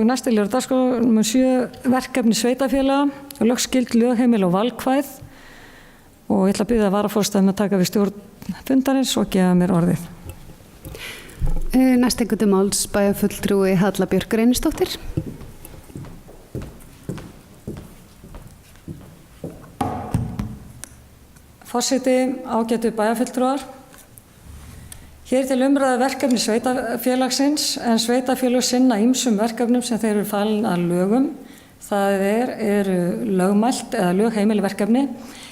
og næsti liður dagskrá nr. 7 verkefni sveitarfélaga, lögskyld, lögheimili og valkvæð og ég ætla að biðja varaforsetann að taka við stjórn fundarins og gefa mér orðið. Næst einhvern máls bæjarfulltrúi Halla Björk Reynisdóttir. Forseti, ágætu bæjarfulltrúar. Hér til umræðu verkefni sveitarfélagsins en sveitarfélög sinna ýmsum verkefnum sem þeir eru falin að lögum. Það eru lögmælt eða lögheimili verkefni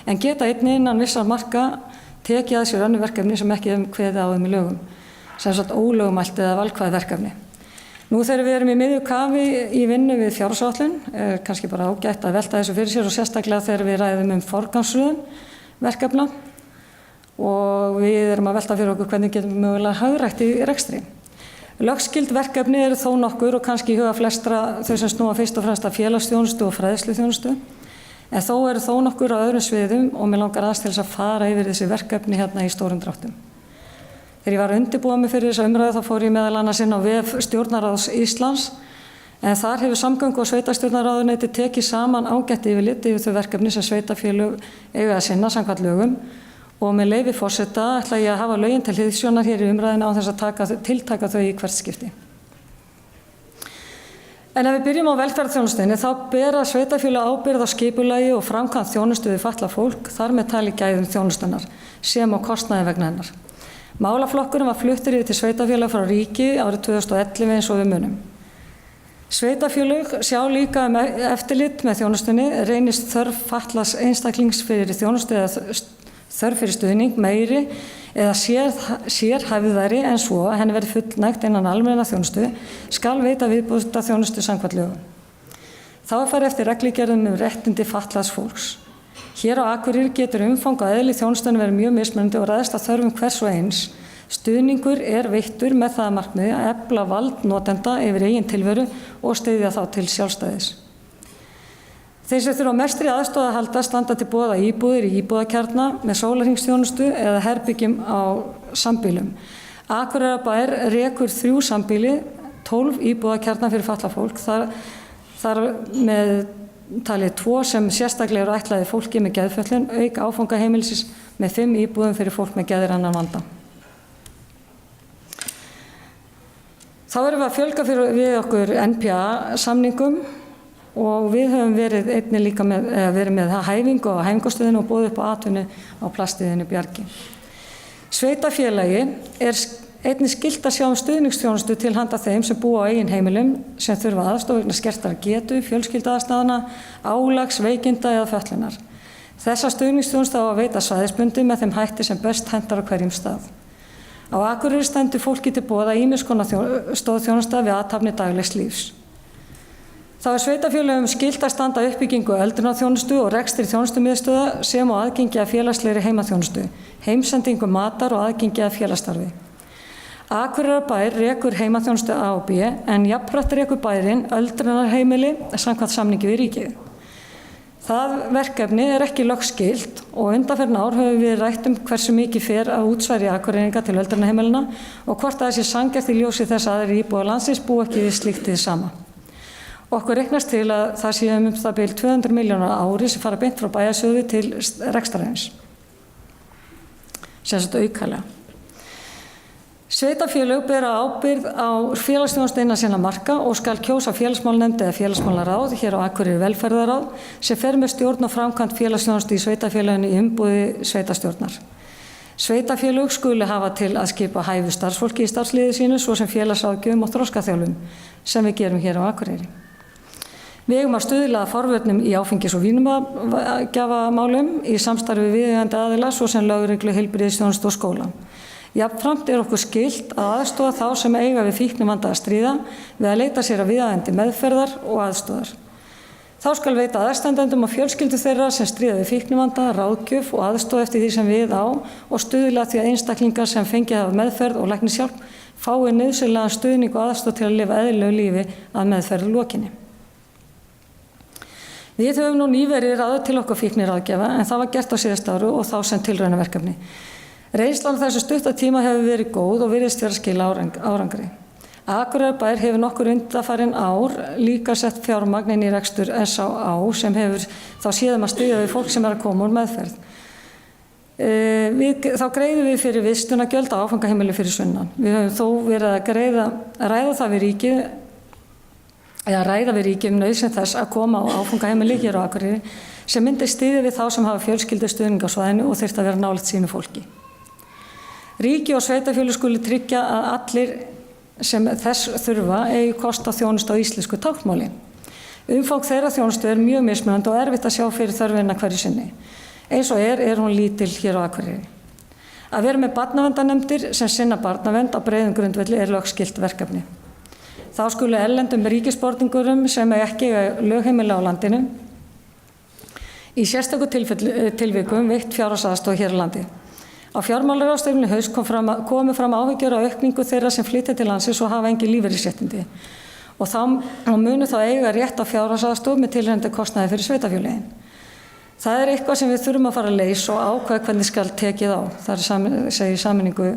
en geta einnig innan vissar marka tekið að sér önnur verkefni sem ekki kveðið á í lögum. Sem sagt ólögmælt eða valkvæð verkefni. Nú þegar við erum í miðju kafi í vinnu við fjárhagsáætlun, kannski bara ágætt að velta þessu fyrir sér og sérstaklega þegar við ræðum forgangsröðun verkefna og við erum að velta fyrir okkur hvernig getum við mögulega hagrætt í rekstri. Lögskyld verkefni eru þó nokkur og kannski í huga flestra þau sem snúa fyrst og fremst að félagsþjónustu og fræðsluþjónustu, en þó eru þó nokkur á öðrum sviðum og mér langar aðeins til þess að fara yfir þessi verkefni hérna í stórum dráttum. Þegar ég var að undirbúa mig fyrir þessa umræðu þá fór ég meðal annars inn á vef Stjórnarráðs Íslands en þar hefur samgöngu- og sveitarstjórnarráðuneyti tekið saman ágætt yfirlit yfir þau verkefni sem sveitarfélög eiga að sinna samkvæmt lögum og með leyfi forseta ætla ég að hafa lögin til hliðsjónar hér í umræðina á þess að tiltaka þau í hvert skipti. En ef við byrjum á velferðarþjónustunni þá bera sveitarfélög ábyrgð á skipulagi og framkvæmd þjónustu við fatlað fólk þar með talið gæðum þjónustunnar sem á kostnaði vegna hennar. Málaflokkurinn var fluttur yfir til sveitarfélaga frá ríki árið 2011 eins og við munum. Sveitarfélög sjá líka eftirlit með þjónustunni, reynist þörf fatlaðs einstaklings fyrir þjónustu eða þörf fyrir stuðning meiri eða sérhæfðari en svo að henni verði fullnægt innan almenna þjónustu, skal veita viðbóta þjónustu samkvæmt lögum. Þá er farið eftir reglugerðum réttindi fatlaðs fólks. Hér á Akureyri getur umfang og eðli þjónustunni verið mjög mismunandi og ræðst að þörfum hvers og eins. Stuðningur er veittur með það að markmiði að efla vald notenda yfir eigin tilveru og styðja þá til sjálfstæðis. Þeir sem þurfa mestri aðstoð að halda standa til boða íbúðir í íbúðakjarna með sólarhringsþjónustu eða herbyggjum á sambýlum. Akureyrarbær rekur 3 sambýli, 12 íbúðakjarna fyrir fatlað fólk, þar með talið 2 sem sérstaklega eru ætlaði fólki með geðfötlun, auk áfangaheimilis með 5 íbúðum fyrir fólk með geðrænan vanda. Þá erum við að fjölga við okkur NPA-samningum og við höfum verið einnig líka verið með hæfingu á hæfingastöðinu og boðið upp á atvinnu á plastiðinu Bjargi. Sveitarfélagi er einnig skylt að sjá stuðningsþjónustu til handa þeim sem búa á eigin heimilum sem þurfa aðstoð vegna skertar getu, fjölskylduaðstæðna, álags, veikinda eða fötlunar. Þessa stuðningsþjónustu á að veita svæðisbundið með þeim hætti sem best hentar á hverjum stað. Á Akureyri stendur fólki til boða ýmiss konar stoðþjónusta við athafnir daglegs lífs. Þá er sveitarfélögum skylt að standa uppbyggingu öldrunarþjónustu og rekstri þjónustumiðstöða sem og aðgengi að félagslegri heimaþjónustu, heimsendingu matar og aðgengi að félagsstarfi. Akureyrarbær rekur heimaþjónustu A og B en jafnframt rekur bærinn öldrunarheimili samkvæmt samningi við ríkið. Það verkefni er ekki lögskylt og undanfarin ár höfum við rætt hversu mikið fer að útsværi akureyringa til öldrunarheimilina og hvort það sé sanngjarnt í ljósi þess að aðrir íbúar landsins búa ekki við slíkt hið sama. Okkur reiknast til að það sé það bil 200 milljónar á ári sem fara beint frá bæjarsjóði til rekstrarins. Sem sagt aukalega. Sveitarfélög bera ábyrgð á félagsþjónustu innan sinna marka og skal kjósa félagsmálanefnd eða félagsmálaráð, hér á Akureyri velferðarráð, sem fer með stjórn og framkvæmd félagsþjónustu í sveitarfélaginu í umboði sveitarstjórnar. Sveitarfélög skuli hafa til að skipa hæfu starfsfólki í starfsliði sínu, svo sem félagsráðgjöfum og þroskaþjálfum, sem við gerum hér á Akureyri. Við eigum að stuðla að forvörnum í áfengis- og vímugjafamálum í samstarfi við viðeigandi aðila, svo sem lögreglu, heilbrigðisþjónustu og skóla. Jafnframt er okkur skylt að aðstoða þá sem eiga við fíknivanda að stríða við að leita sér að viðeigandi meðferðar og aðstoðar. Þá skal veita aðstandendum og fjölskyldu þeirra sem stríða við fíknivanda, ráðgjöf og aðstoð eftir því sem við á og stuðla því að einstaklingar sem fengið hafa meðferð og læknishjálp fái nauðsynlegan stuðning og aðstoð til að lifa eðlilegu lífi að meðferð lokinni. Við höfum nú nýverið ráðið til okkar fíkniráðgjafa en það var gert á síðasta ári og þá sem tilraunaverkefni. Reynslan á þessu stutta tíma hefur verið góð og virðist vera að skila árangri. Akureyrarbær hefur nokkur undanfarin ár líka sett fjármagn inn í rekstur SÁÁ sem hefur þá síðan að styðja við fólk sem að koma úr meðferð. Þá greiðum við fyrir vistunargjöld á áfangaheimili fyrir sunnan. Við höfum þó verið að ræða við ríkið nauðsyn þess að koma á áfangaheimili hér á Akureyri sem myndi styðja við þá sem hafa fjölskyldustuðning á svæðinu og þyrfti að vera nálægt sínu fólki. Ríki og sveitarfélög skulu tryggja að allir sem þess þurfa eigi kost á þjónustu á íslensku táknmáli. Umfang þeirra þjónustu er mjög mismunandi og erfitt að sjá fyrir þörfina hverju sinni. Eins og er hún lítil hér á Akureyri. Að vera með barnaverndarnefndir sem sinna barnavernd á breiðum grundvelli er lögskylt verkefni. Þá skulu erlendum ríkisborningurum sem ekki eiga lögheimili á landinu í sérstöku tilvikum veitt fjárhagsaðstoð hér á landi. Á fjármálaráðstefnunni í haust komu fram áhyggjur af aukningu þeirra sem flytja til landsins og hafa engin lífeyrisréttindi og þá munu þá eiga rétt á fjárhagsaðstoð með tilheyrandi kostnaði fyrir sveitarfélögin. Það er eitthvað sem við þurfum að fara að leysa og ákveða hvernig skal tekið á. Það segir sameiningu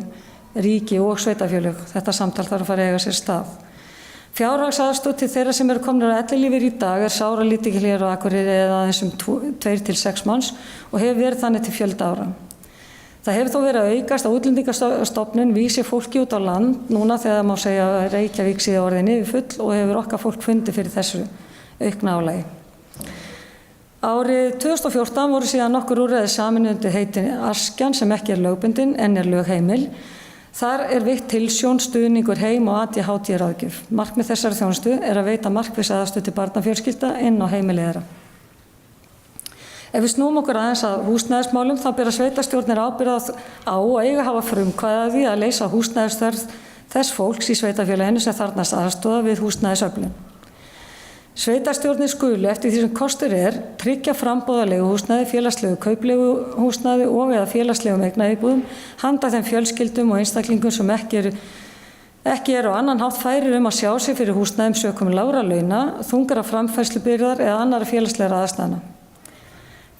ríki og sveitarfélög. Þetta samtal þarf að fara að eiga sér stað. Fjárhagsaðstoð til þeirra sem eru komnir á ellilífeyri í dag er sáralítil hér á Akureyri eða aðeins 2 til 6 manns og hefur verið þannig til fjölda ára. Það hefur þó verið að aukast að Útlendingastofnun vísi fólki út á land núna þegar má segja að Reykjavík sé orðin yfirfull og hefur okkar fólk fundið fyrir þessu aukna álagi. Árið 2014 voru síðan nokkur úrræði sameinuð undir heitinu Askjan sem ekki er lögbundin en er lögheimil. Þar er veitt tilsjón, stuðningur, heim og ADHD-ráðgjöf. Markmið þessari þjónustu er að veita markvissa aðstoð til barnafjölskylda inn á heimili þeirra. Ef við snúum okkur aðeins að húsnæðismálum þá bera sveitarstjórnir ábyrgð á og eiga hafa frumkvæði að því að leysa húsnæðisþörf þess fólks í sveitarfélaginu sem þarfnast aðstoða við húsnæðisöflun. Sveitarstjórnir skulu eftir því sem kostur er tryggja framboð af leiguhúsnæði, félagslegu kaupleiguhúsnæði og eða félagslegum eignaríbúðum handa þeim fjölskyldum og einstaklingum sem ekki eru á annan hátt færir að sjá sig fyrir húsnæðum sökum lágra launa, þungara framfærslubyrðar eða annarra félagslegra aðstæðna.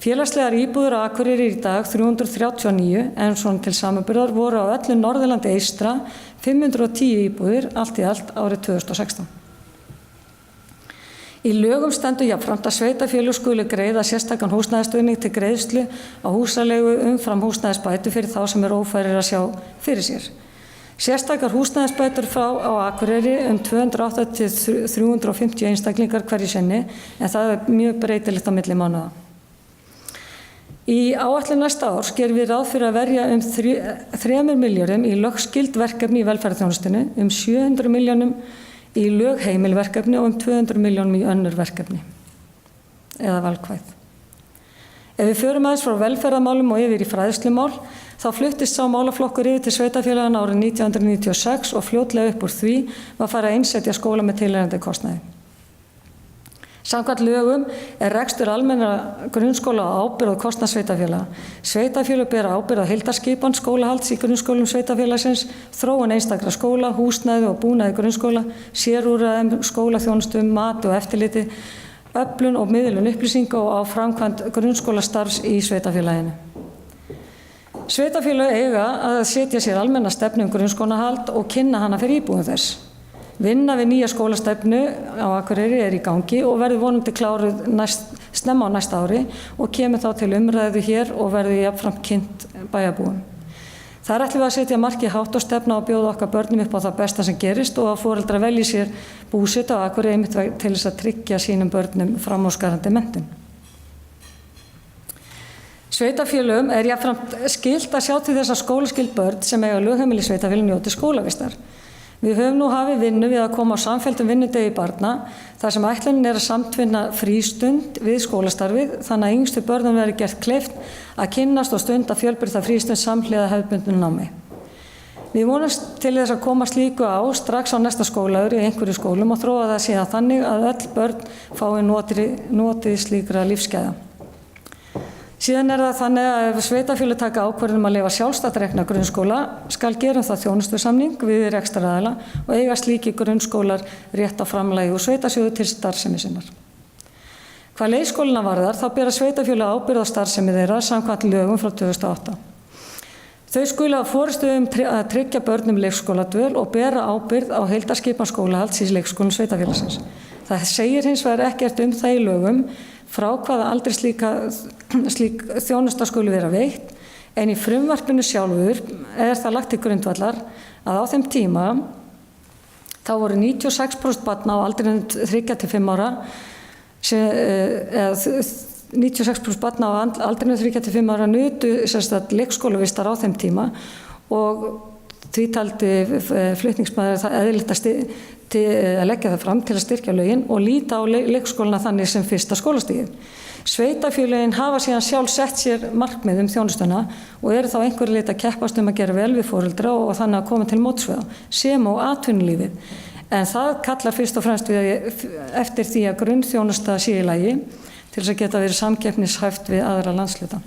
Félagslegar íbúðir á Akureyri í dag 339 en svona til samanburðar voru á öllu Norðurlandi eystra 510 íbúðir allt í allt árið 2016. Í lögum stendur jafnframt að sveitarfélög skulu greiða sérstakan húsnæðisstuðning til greiðslu á húsaleigu umfram húsnæðisbætur fyrir þá sem ófærir að sjá fyrir sér. Sérstakar húsnæðisbætur frá á Akureyri 280 til 350 einstaklingar hverju sinni en það er mjög breytilegt á milli mánaða. Í áætlun næsta árs gerum við ráð fyrir að verja 3 milljörðum í lögskyld verkefni í velferðarþjónustunni, 700 milljónum í lögheimilverkefni og 200 milljónum í önnur verkefni eða valkvæð. Ef við förum aðeins frá velferðarmálum og yfir í fræðslumál þá fluttist sá málaflokkur yfir til sveitarfélagana árið 1996 og fljótlega upp úr því var farið að innsetja skóla með tilheyrandi kostnaði. Samkvæmt lögum er rekstur almennra grunnskóla á ábyrgð og kostnað sveitarfélaga. Sveitarfélög bera ábyrgð á heildarskipan skólahalds í grunnskólum sveitarfélagsins, þróun einstakra skóla, húsnæði og búnaði grunnskóla, sérúrræðum, skólaþjónustu, mat og eftirliti, öflun og miðlun upplýsinga og á framkvæmd grunnskólastarfs í sveitarfélaginu. Sveitarfélög eiga að setja sér almenna stefnu grunnskólahald og kynna hana fyrir íbúum þess. Vinna við nýja skólastefnu á Akureyri er í gangi og verður vonandi kláruð snemma á næsta ári og kemur þá til umræðu hér og verður jafnframt kynnt bæjarbúum. Þar ætlum við að setja markið hátt og stefna og bjóða okkar börnum upp á það besta sem gerist og að foreldrar velji sér búsetu á Akureyri einmitt til þess að tryggja sínum börnum framúrskarandi menntun. Sveitarfélögum er jafnframt skylt að sjá til þess að skólaskyld börn sem eiga lögheimili sveitarfélög njóti skólavistar. Við höfum nú hafið vinnu við að koma á samfelldum vinnudegi barna þar sem ætlunin er að samtvinna frístund við skólastarfið þannig að yngstu börnum verði gert kleift að kynnast og stunda fjölbreytta frístund samhliða hefðbundnu námi. Við vonumst til þess að koma slíku á strax á næsta skólaári í einhverju skólum og þróa það síðan þannig að öll börn fái notið slíkra lífsgæða. Síðan er það þannig að ef sveitarfélög taka ákvörðun að leyfa sjálfstætt rekna grunnskóla skal gera það þjónustusamning við rekstraraðila og eiga slíki grunnskólar rétt á framlagi úr sveitarsjóði til starfsemi sinnar. Hvað leikskólana varðar þá bera sveitarfélög ábyrgð á starfsemi þeirra samkvæmt lögum frá 2008. Þau skulu hafa forystu að tryggja börnum leikskóladvöl og bera ábyrgð á heildarskipan skólahalds í leikskólum sveitarfélagsins. Það segir hins vegar ekkert það í lögum frá hvaða aldrei slík þjónusta skuli vera veitt, en í frumvarpinu sjálfur það lagt til grundvallar að á þeim tíma þá voru 96% barna á aldrinum 3–5 ára 96% barna á aldrinum 3–5 ára nutu leikskólavistar á þeim tíma og því taldi flutningsmaður það eðlilegt að leggja það fram til að styrkja lögin og líta á leikskólana þannig sem fyrsta skólastigið. Sveitarfélögin hafa síðan sjálf sett sér markmið þjónustuna og eru þá einhverju leyti að keppast að gera vel við foreldra og þannig að koma til móts við þá, sem og atvinnulífið. En það kallar fyrst og fremst eftir því að grunnþjónusta sé í lagi til þess að geta verið samkeppnishæft við aðra landshluta.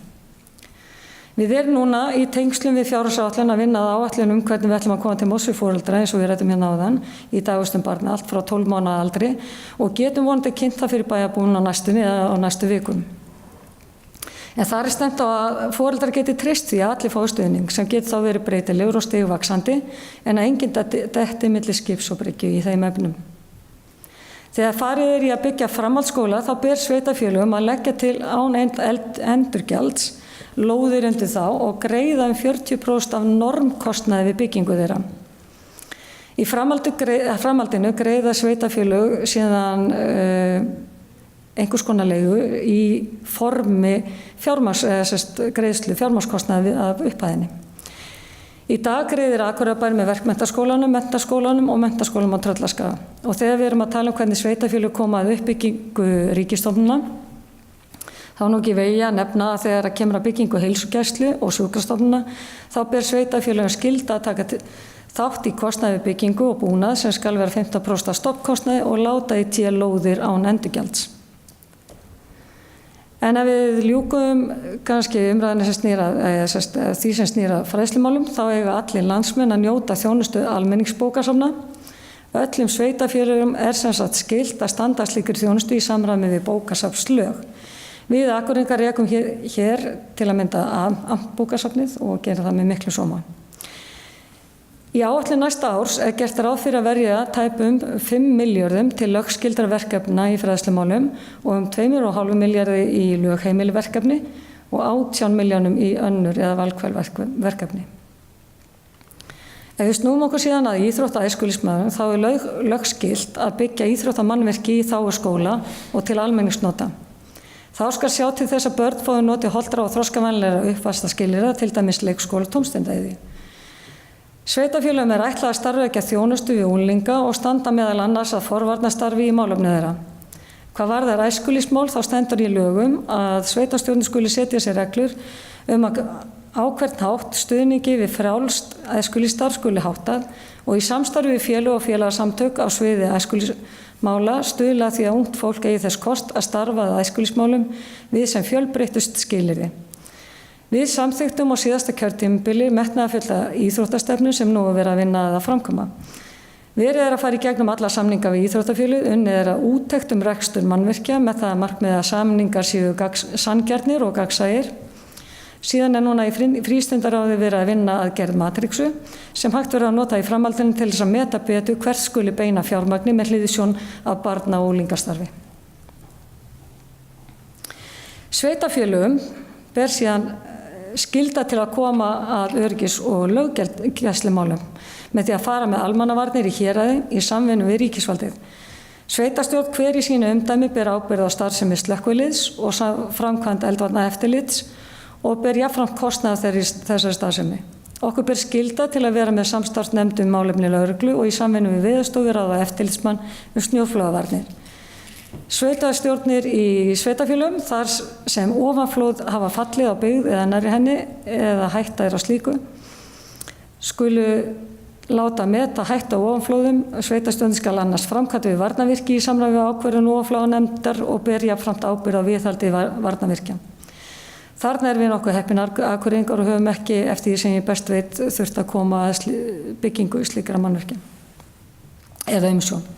Við erum núna í tengslum við fjárhagsáætlun að vinna að áætlun hvernig við ætlum að koma til móts við foreldra eins og við ræddum hérna áðan í dagvistum barna allt frá 12 mánaða aldri og getum vonandi kynnt það fyrir bæjarbúum á næstunni eða á næstu vikum. En það stefnt á að foreldrar geti treyst því að allir fái stuðning sem getur þá verið breytilegur og stigvaxandi en að enginn detti milli skips og bryggju í þeim efnum. Þegar farið í að byggja framhaldsskóla þá ber sveitarfélögum að leggja til án endurgjalds lóðir undir þá og greiða 40% af normkostnaði við byggingu þeirra. Í framhaldinu greiða sveitarfélög síðan einhvers konar leigu í formi fjármagnskostnaði af upphæðinni. Í dag greiðir Akureyrarbær með verkmenntaskólanum, menntaskólanum og menntaskólanum á Tröllaskaga. Og þegar við erum að tala hvernig sveitarfélög koma að uppbyggingu ríkisstofnana, þá nú ekki vegi að nefna að þegar að kemur að byggingu heilsugæslu og sjúkrastofnana, þá ber sveitarfélögum skylda að taka þátt í kostnaði við byggingu og búnað sem skal vera 15% af stofnkostnaði og láta í té lóðir án endurgjalds. En ef við ljúkum kannski umræðinni því sem snýra fræðslumálum, þá eiga allir landsmenn að njóta þjónustu almenningsbókasafna. Öllum sveitarfélögum sem sagt skylt að standa slíkri þjónustu í samræmi við bókasafnslög. Við Akureyringar rekum hér til að mynda bókasafnið og gera það með miklu sóma. Í áætlun næsta árs gert ráð fyrir að verja tæpum 5 milljörðum til lögskildra verkefna í fræðslumálum og 2,5 milljarði í lögheimiliverkefni og 18 milljónum í önnur eða valkvæð verkefni. Ef við snúum okkur síðan að íþrótta-æskulýðsmaðurum þá lögskylt að byggja íþróttamannvirki í þágu skóla og til almenningsnota. Þá skal sjá til þess að börn fái notið hollra og þroskavænlegra uppvaxtarskilyrða, til dæmis leikskóla og tómstundaiði. Sveitarfélögum ætlað að starfrækja þjónustu við unglinga og standa meðal annars að forvarnastarfi í málefni þeirra. Hvað varðar æskulýðsmál þá stendur í lögum að sveitarstjórnir skuli setja sér reglur að á hvern hátt stuðningi við frjálst æskulýðsstarf skuli háttað og í samstarfi við félög og félagasamtök á sviði æskulýðsmála stuðla því að ungt fólk eigi þess kost að starfa að æskulýðsmálum við sem fjölbreyttust skilyrði. Við samþykktum á síðasta kjörtímabili metnaðarfulla íþróttastefnu sem nú er verið að vinna að framkvæma. Verið að fara í gegnum alla samninga við íþróttafélög, unnið að úttekt rekstur mannvirkja með það að markmiði að samningar séu sanngjarnir og gagnsæir. Síðan núna í frístundaráði verið að vinna að gerð matrixu sem hægt verið að nota í framhaldinu til þess að meta betur hvert skuli beina fjármagni með hliðsjón af barna- og unglingastarfi. Sveitarfélögum ber síðan skylda til að koma að öryggis- og löggæslumálum með því að fara með almannavarnir í héraði í samvinnu við ríkisvaldið. Sveitarstjórn hver í sínu umdæmi ber ábyrgð á starfsemi slökkviliðs og framkvæmd eldvarnaeftirlits og ber jafnframt kostnað þessari starfsemi. Okkur ber skylda til að vera með samstarfsnefnd málefni lögreglu og í samvinnu við Veðurstofu ráða eftirlitsmann snjóflóðavarnir. Sveitarstjórnir í sveitarfélögum þar sem ofanflóð hafa fallið á byggð eða nærri henni eða hætta á slíku skulu láta meta hætta á ofanflóðum. Sveitarstjórnin skal annars framkvæmd við varnarvirki í samræmi við ákvörðun ofanflóðanefndar og ber jafnframt ábyrgð á viðhaldi varnarvirkja. Þarna erum við nokkuð heppin Akureyringar og höfum ekki eftir því sem ég best veit þurft að koma að byggingu slíkra mannvirkja eða umsjón.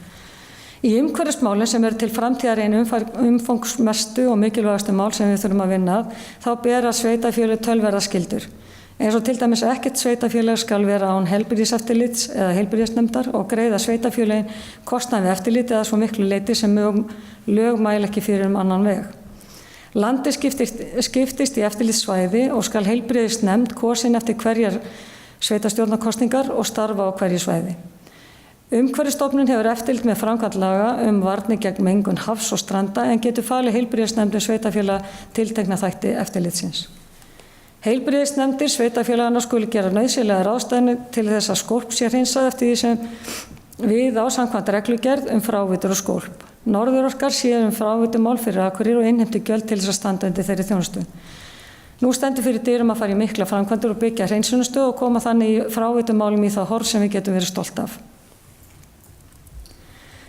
Í umhverfismálum sem eru til framtíðar einu umfangsmestu og mikilvægastu mál sem við þurfum að vinna að, þá bera sveitarfélög töluverðar skyldur. Eins og til dæmis ekkert sveitarfélag skal vera án heilbrigðiseftirlits eða heilbrigðisnefndar og greiða sveitarfélagin kostnað við eftirlit eða svo miklu leyti sem lög mæla ekki fyrir annan veg. Landi skiptist í eftirlitssvæði og skal heilbrigðisnefnd kosin eftir hverjar sveitarstjórnarkosningar og starfa á hverju svæði. Umhverfisstofnun hefur eftirlit með framkvæmd laga varnir gegn mengun hafs og stranda en getur falið heilbrigðisnefndum sveitarfélaga tiltekna þætti eftirlitsins. Heilbrigðisnefndir sveitarfélagana skuli gera nauðsynlegar ráðstafanir til þess að skólp sé hreinsað eftir því sem við á samkvæmt reglugerð frávitur og skólp. Norðurorkar séu frávitumál fyrir Akureyri og innheimti gjöld til þess að standa undir þeirri þjónustu. Nú stendur fyrir dyrum að fara í mikla framkvæmdir og byggja hreinsunarstöð og koma þannig í frávitumálum í það horf sem við getum verið stolt af.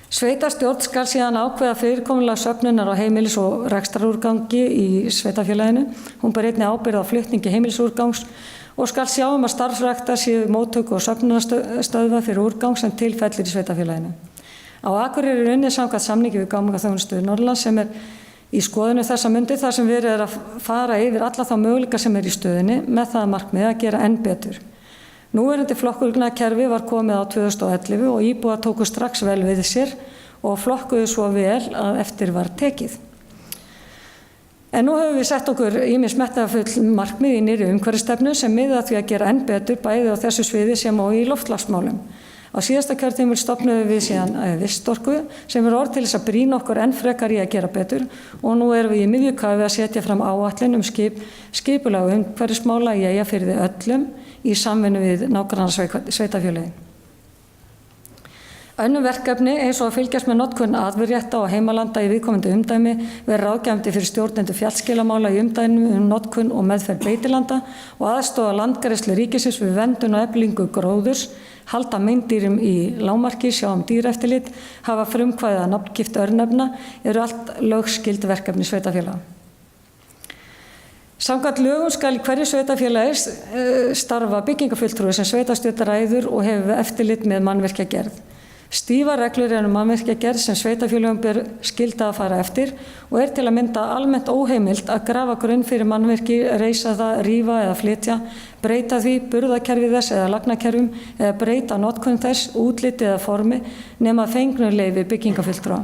Sveitarstjórn skal síðan ákveða fyrirkomulag söfnunar á heimilis- og rekstrarúrgangi í sveitarfélaginu. Hún ber einnig ábyrgð á flutningi heimilisúrgangs og skal sjá að starfsræktar séu móttöku og söfnunarstöðva fyrir úrgang sem tilfellir í sveitarfélaginu. Á Akureyri unnið samkvæmt samningi við Gámaþjónustu Norðurlands sem í skoðinu þessa mundi þar sem verið að fara yfir alla þá möguleika sem í stöðunni með það markmið að gera enn betur. Núverandi flokkunarkerfi var komið á 2011 og íbúar tóku strax vel við sér og flokkuðu svo vel að eftir var tekið. En nú höfum við sett okkur ýmis metnaðarfull markmið í nýrri umhverfisstefnu sem miða að því að gera enn betur bæði á þessu sviði sem og í loftslagsmálum. Á síðasta kjörtímabil stofnuðum við síðan Vistorku sem orð til þess að brýna okkur enn frekar í að gera betur og nú erum við í miðju kafi að setja fram áætlun skipulag umhverfismála í Eyjafirði öllum í samvinnu við nágrannasveitarfélögin. Önnur verkefni eins og að fylgjast með notkun atvinnuréttar og heimalanda í viðkomandi umdæmi vera ráðgefandi fyrir stjórnendur fjallskilamála í umdæmum notkun og meðferð beitilanda og aðstoða landgræðslu ríkisins við verndun og eflingu gróðurs, halda meindýrum í lágmarki, sjá dýraeftirlit, hafa frumkvæði að nafngift örnefna eru allt lögskild verkefni sveitarfélaga. Samkvæmt lögum skal í hverju sveitarfélagi starfa byggingafulltrúi sem sveitarstjórn ræður og hefur eftirlit með mannvirkjagerð. Stífar reglur eru mannvirkjagerð sem sveitarfélögum ber skylda að fara eftir og til að mynda almennt óheimilt að grafa grunn fyrir mannvirki, reisa það, rífa eða flytja, breyta því, burðakerfi þess eða lagnakerfum eða breyta notkun þess, útliti eða formi nema fengnu leyfi byggingafulltrúa.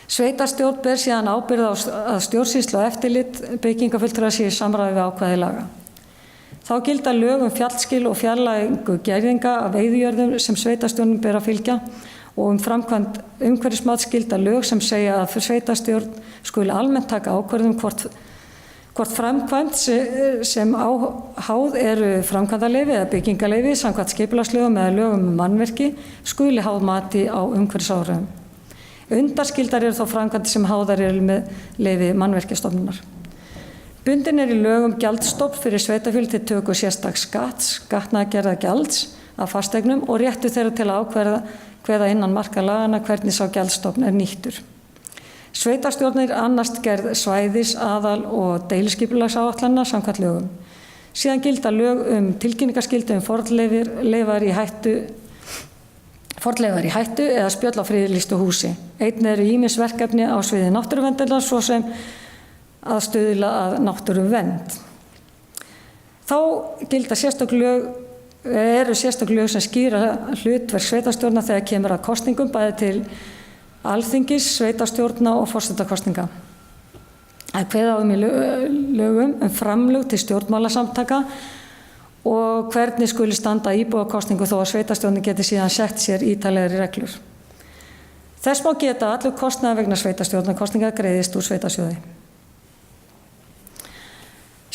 Sveitarstjórn ber síðan ábyrgð á að stjórnsýslu og eftirlit byggingafulltrúa sé í samræmi við ákvæði laga. Þá gilda lög fjallskil og fjarlægingu gerðinga af veiðijörðum sem sveitarstjórnin ber að fylgja og framkvæmd umhverfismats gilda lög sem segja að sveitarstjórn skuli almennt taka ákvörðun hvort framkvæmd sem háð eru framkvæmdarleyfi eða byggingarleyfi samkvæmt skipulagslögum eða lögum mannvirki skuli háð mati á umhverfisáhrifum. Undanskildar eru þó framkvæmdir sem háðar eru með leyfi mannvirkjastofnunar. Bundin í lögum gjaldstofn fyrir sveitarfélög til töku sérstaks skatts, gatnaðargerða gjalds af fasteignum og réttu þeirra til að ákveða innan marka lagana hvernig sá gjaldstofn nýttur. Sveitarstjórnir annast gerð svæðis, aðal og deiliskipulagsáætlana samkvæmt lögum. Síðan gilda lög tilkynningarskyldu fornleifar í hættu eða spjöll á friðlýstu húsi. Einnig eru ýmis verkefni á sviði náttúruverndar svo sem að stuðla að náttúruvernd. Þá gilda sérstök lög sem skýra hlutverk sveitarstjórna þegar kemur að kosningum bæði til alþingis, sveitarstjórna og forsetakosninga. Að kveða í lögum framlög til stjórnmálasamtaka og hvernig skuli standa íbúakosningu þó að sveitarstjórnin geti síðan sett sér ítarlegri reglur. Þess má geta allur kostnaður vegna sveitarstjórnarkosninga greiðist úr sveitarsjóði.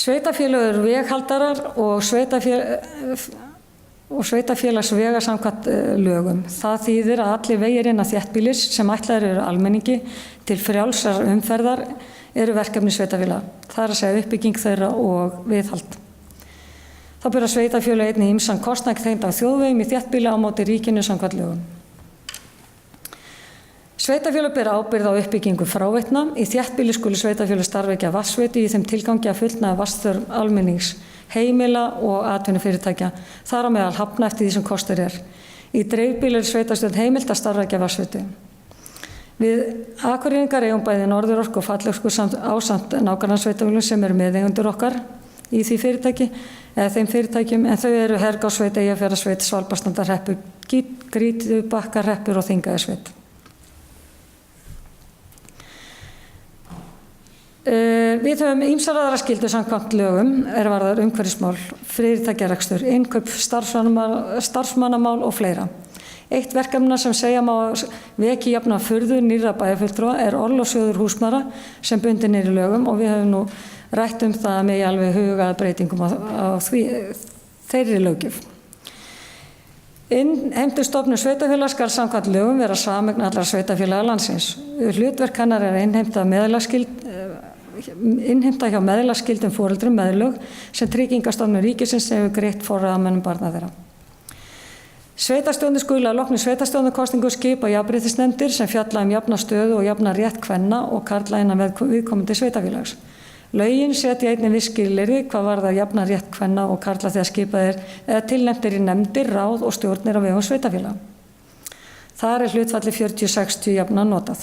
Sveitarfélög eru veghaldarar og sveitarfélagsvegar samkvæmt lögum. Það þýðir að allir vegir innan þéttbýlis sem ætlaðir eru almenningi til frjálsrar umferðar eru verkefni sveitarfélaga. Það að segja uppbygging þeirra og viðhald. Þá bera sveitarfélög einnig ýmsan kostnað tengdan þjóðvegum í þéttbýli á móti ríkinu samkvæmt lögum. Sveitarfélög bera ábyrgð á uppbyggingu fráveitna. Í þéttbýli skulu sveitarfélög starfrækja vatnsveitu í þeim tilgangi að fullnægja vatnsþörf almennings, heimila og atvinnufyrirtækja. Þar á meðal hafna eftir því sem kostur er. Í dreifbýli er sveitarstjórn heimilt að starfrækja vatnsveitu. Við Akureyringar eigum bæði Norðurorku og Fallorku ásamt nágrannasveitarfélögum sem eru meðeigendur okkar í því fyrirtæki eða þeim fyrirtækjum, en þau eru Hergársveit, Eyjafjarðarsveit, Svalbarðsstrandarhreppur, Grýtubakkarhreppur og Þingeyjarsveit. Við höfum ýmsar aðrar skyldur samkvæmt lögum varðar umhverfismál, fyrirtækjarekstur, innkaup, starfsmannamál og fleira. Eitt verkefna sem segja má veki jafna furðu nýrra bæjarfulltrúa orlofssjóður húsmæðra sem bundinn í lögum og við höfum nú rætt það með alveg hugað breytingum á þeirri löggjöf. Innheimtustofnun sveitarfélaga skal samkvæmt lögum vera sameign allra sveitarfélaga landsins. Hlutverk hennar innheimta hjá meðlagskyldum foreldrum meðlög sem Tryggingastofnun ríkisins hefur greitt forráðamönnum barna þeirra. Sveitarstjórnir skulu að loknu sveitarstjórnarkosningu skipa jafnréttisnefndir sem fjalla jafna stöðu og jafna rétt kvenna og karla innan viðkomandi sveitarfélags. Lögin setja einnig viss skilyrði hvað varðar jafna rétt kvenna og karla þegar skipað eða tilnefndir í nefndir, ráð og stjórnir á vegum sveitarfélaga. Þar hlutfalli 40-60 jafna notað.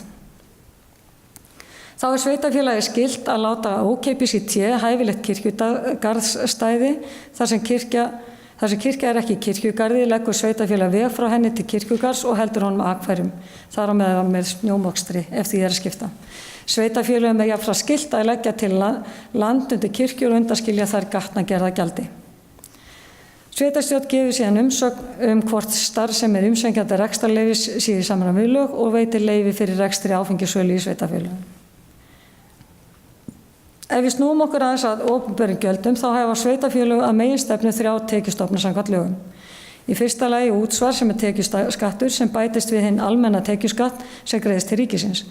Þá sveitarfélagi skylt að láta ókeypis í té hæfilegt kirkjugarðsstæði þar sem kirkja ekki í kirkjugarði leggur sveitarfélagi veg frá henni til kirkjugarðs og heldur honum akfærum, þar á meðal með snjómokstri ef því að skipta. Sveitarfélagi jafnframt skylt að leggja til land undir kirkjur og undanskilja þær gatnagerðargjaldi. Sveitarstjórn gefur síðan umsögn hvort starf sem umsækjandi rekstrarleyfis sé í samræmi við lög og veitir leyfi fyrir rekstri áfengissölu í sveitarfélaginu. Ef við snúum okkur aðeins að opinberum gjöldum þá hafa sveitarfélög að meginstefnu 3 tekjustofna samkvæmt lögum. Í fyrsta lagi útsvar sem tekjuskattur sem bætist við hinn almenna tekjuskatt sem greiðist til ríkisins.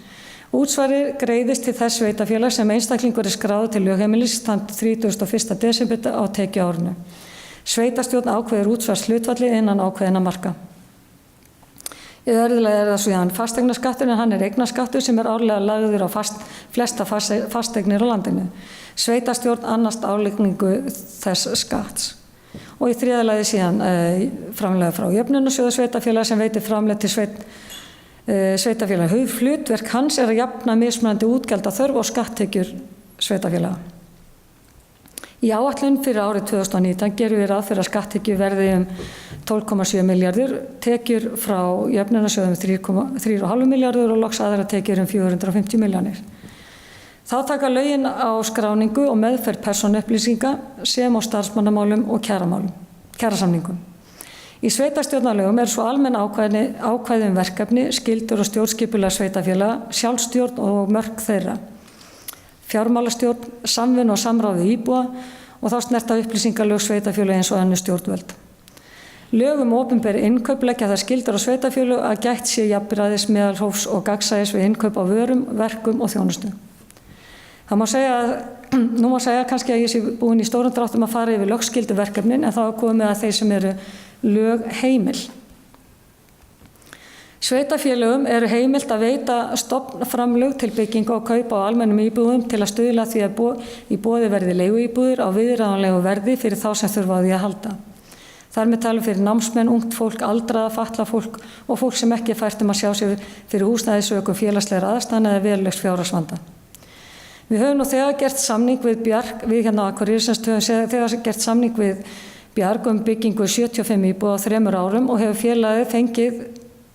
Útsvarið greiðist til þess sveitarfélag sem einstaklingur skráður til lögheimilis þann 31. desember á tekjuárinu. Sveitarstjórn ákveður útsvarshlutfalli innan ákveðinna marka. Í öðru lagi það svo fasteignaskattur en hann eignaskattur sem árlega lagður á flesta fasteignir á landinu. Sveitarstjórn annast álagningu þess skatts. Og í þriðja lagi síðan framlag frá jöfnunarsjóði sveitarfélag sem veitir framlag til sveitarfélag. Hlutverk hans að jafna mismunandi útgjaldaþörf og skatttekjur sveitarfélaga. Í áætlun fyrir árið 2019 gerum við ráð fyrir að skatttekjur verði 12,7 milljarður, tekjur frá jöfnunarsjóðum 3,5 milljarður og loks aðra tekjur 450 milljónir. Þá taka lögin á skráningu og meðferð persónuupplýsinga sem á starfsmannamálum og kjarasamningum. Í sveitarstjórnarlögum svo almenn ákvæði verkefni, skyldur og stjórnskipulag sveitarfélaga, sjálfstjórn og mörk þeirra. Fjármálastjórn, samvinnu og samráð við íbúa og þá snerta upplýsingalög sveitarfélög eins og önnur stjórnvöld. Lög opinber innkaup leggja þær skyldur á sveitarfélög að gætt sé jafnræðis meðalhófs og gagnsæis við innkaup á vörum, verkum og þjónustu. Nú má segja kannski að ég sé búin í stórum dráttum að fara yfir lögskyldu verkefnin en þá komið að þeir sem eru lögheimil. Sveitarfélögum heimilt að veita stofnframlög til bygginga og kaupa á almennum íbúðum til að stuðla því að í boði verði leiguíbúðir á viðráðanlegu verði fyrir þá sem þurfa á því að halda. Þar með talið fyrir námsmenn, ungt fólk, aldraða, fatlað fólk og fólk sem ekki fært að sjá sig fyrir húsnæðisökum félagslegra aðstæðna eða verulegs fjárhagsvanda. Við höfum nú þegar gert samning við Bjarg, við hérna á Akureyri höfum þegar gert samning við Bjarg byggingu 75 íbúða á 3 árum og hefur félagið fengið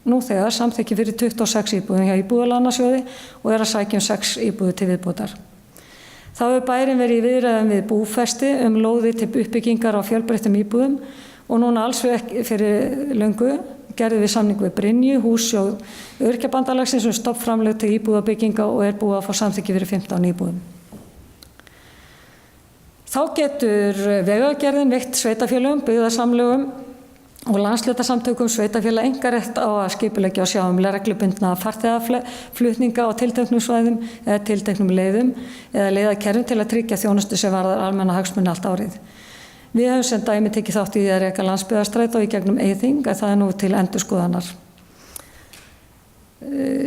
nú þegar samþykki fyrir 26 íbúðum hjá Íbúðalánasjóði og að sækja 6 íbúðir til viðbótar. Þá hefur bærinn verið í viðræðum við Búfesti lóði til uppbyggingar á fjölbreyttum íbúðum og núna alls fyrir löngu gerðum við samning við Brynju, hússjóð Öryrkjabandalagsins stofnframlög til íbúðabygginga og búið að fá samþykki fyrir 15 íbúðum. Þá getur Vegagerðin veitt sveitarfélögum, byggðasamlögum og landshlutasamtökum sveitarfélag einkarétt á að skipuleggja og sjá reglubundna farþegaflutninga á tilteknum svæðum eða tilteknum leiðum eða leiðakerfum til að tryggja þjónustu sem varðar almenna hagsmuni allt árið. Við höfum sem dæmi tekið þátt í því að reka landsbyggðarstrætó í gegnum Eyþing að það nú til endurskoðunar.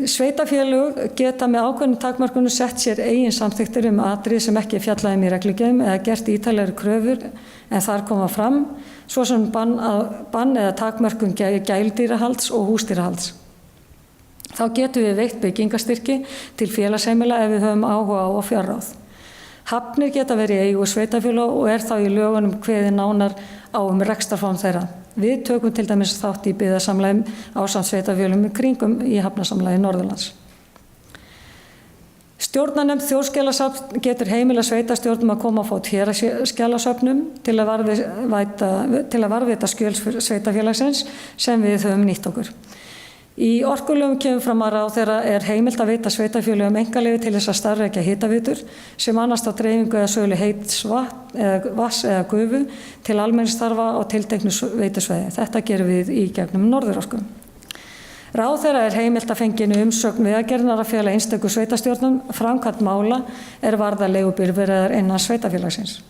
Sveitarfélög geta með ákveðnum takmörkunum sett sér eigin samþykktir atriði sem ekki fjallað í reglugerðum eða gert ítarlegri kröfur en þar koma fram, svo sem bann eða takmörkun gældýrahalds og húsdýrahalds. Þá getum við veitt byggingarstyrki til félagsheimila ef við höfum áhuga á fjárráð. Hafnir geta verið í eigu sveitarfélaga og þá í lögunum kveðið nánar á rekstrarform þeirra. Við tökum til dæmis þátt í byggðasamlagi ásamt sveitarfélögum í kringum í hafnasamlagi Norðurlands. Stjórnarnefnd Þjóðskjalasafns getur heimila sveitarstjórnum að koma á fót héraðsskjalasöfnum til að varðveita skjöl sveitarfélagsins sem við höfum nýtt okkur. Í orkulögum kemur fram að ráðherra heimilt að veita sveitarfélögum einkaleyfi til þess að starfrækja hitaveitur sem annast á dreifingu eða sölu heits vatns eða gufu til almenningsþarfa á tilteknu veitusvæði. Þetta gerum við í gegnum Norðurorku. Ráðherra heimilt að fenginu umsögn Vegagerðarinnar að fela einstöku sveitarstjórnum framkvæmd mála varða leigubifreiðar innan sveitarfélagsins.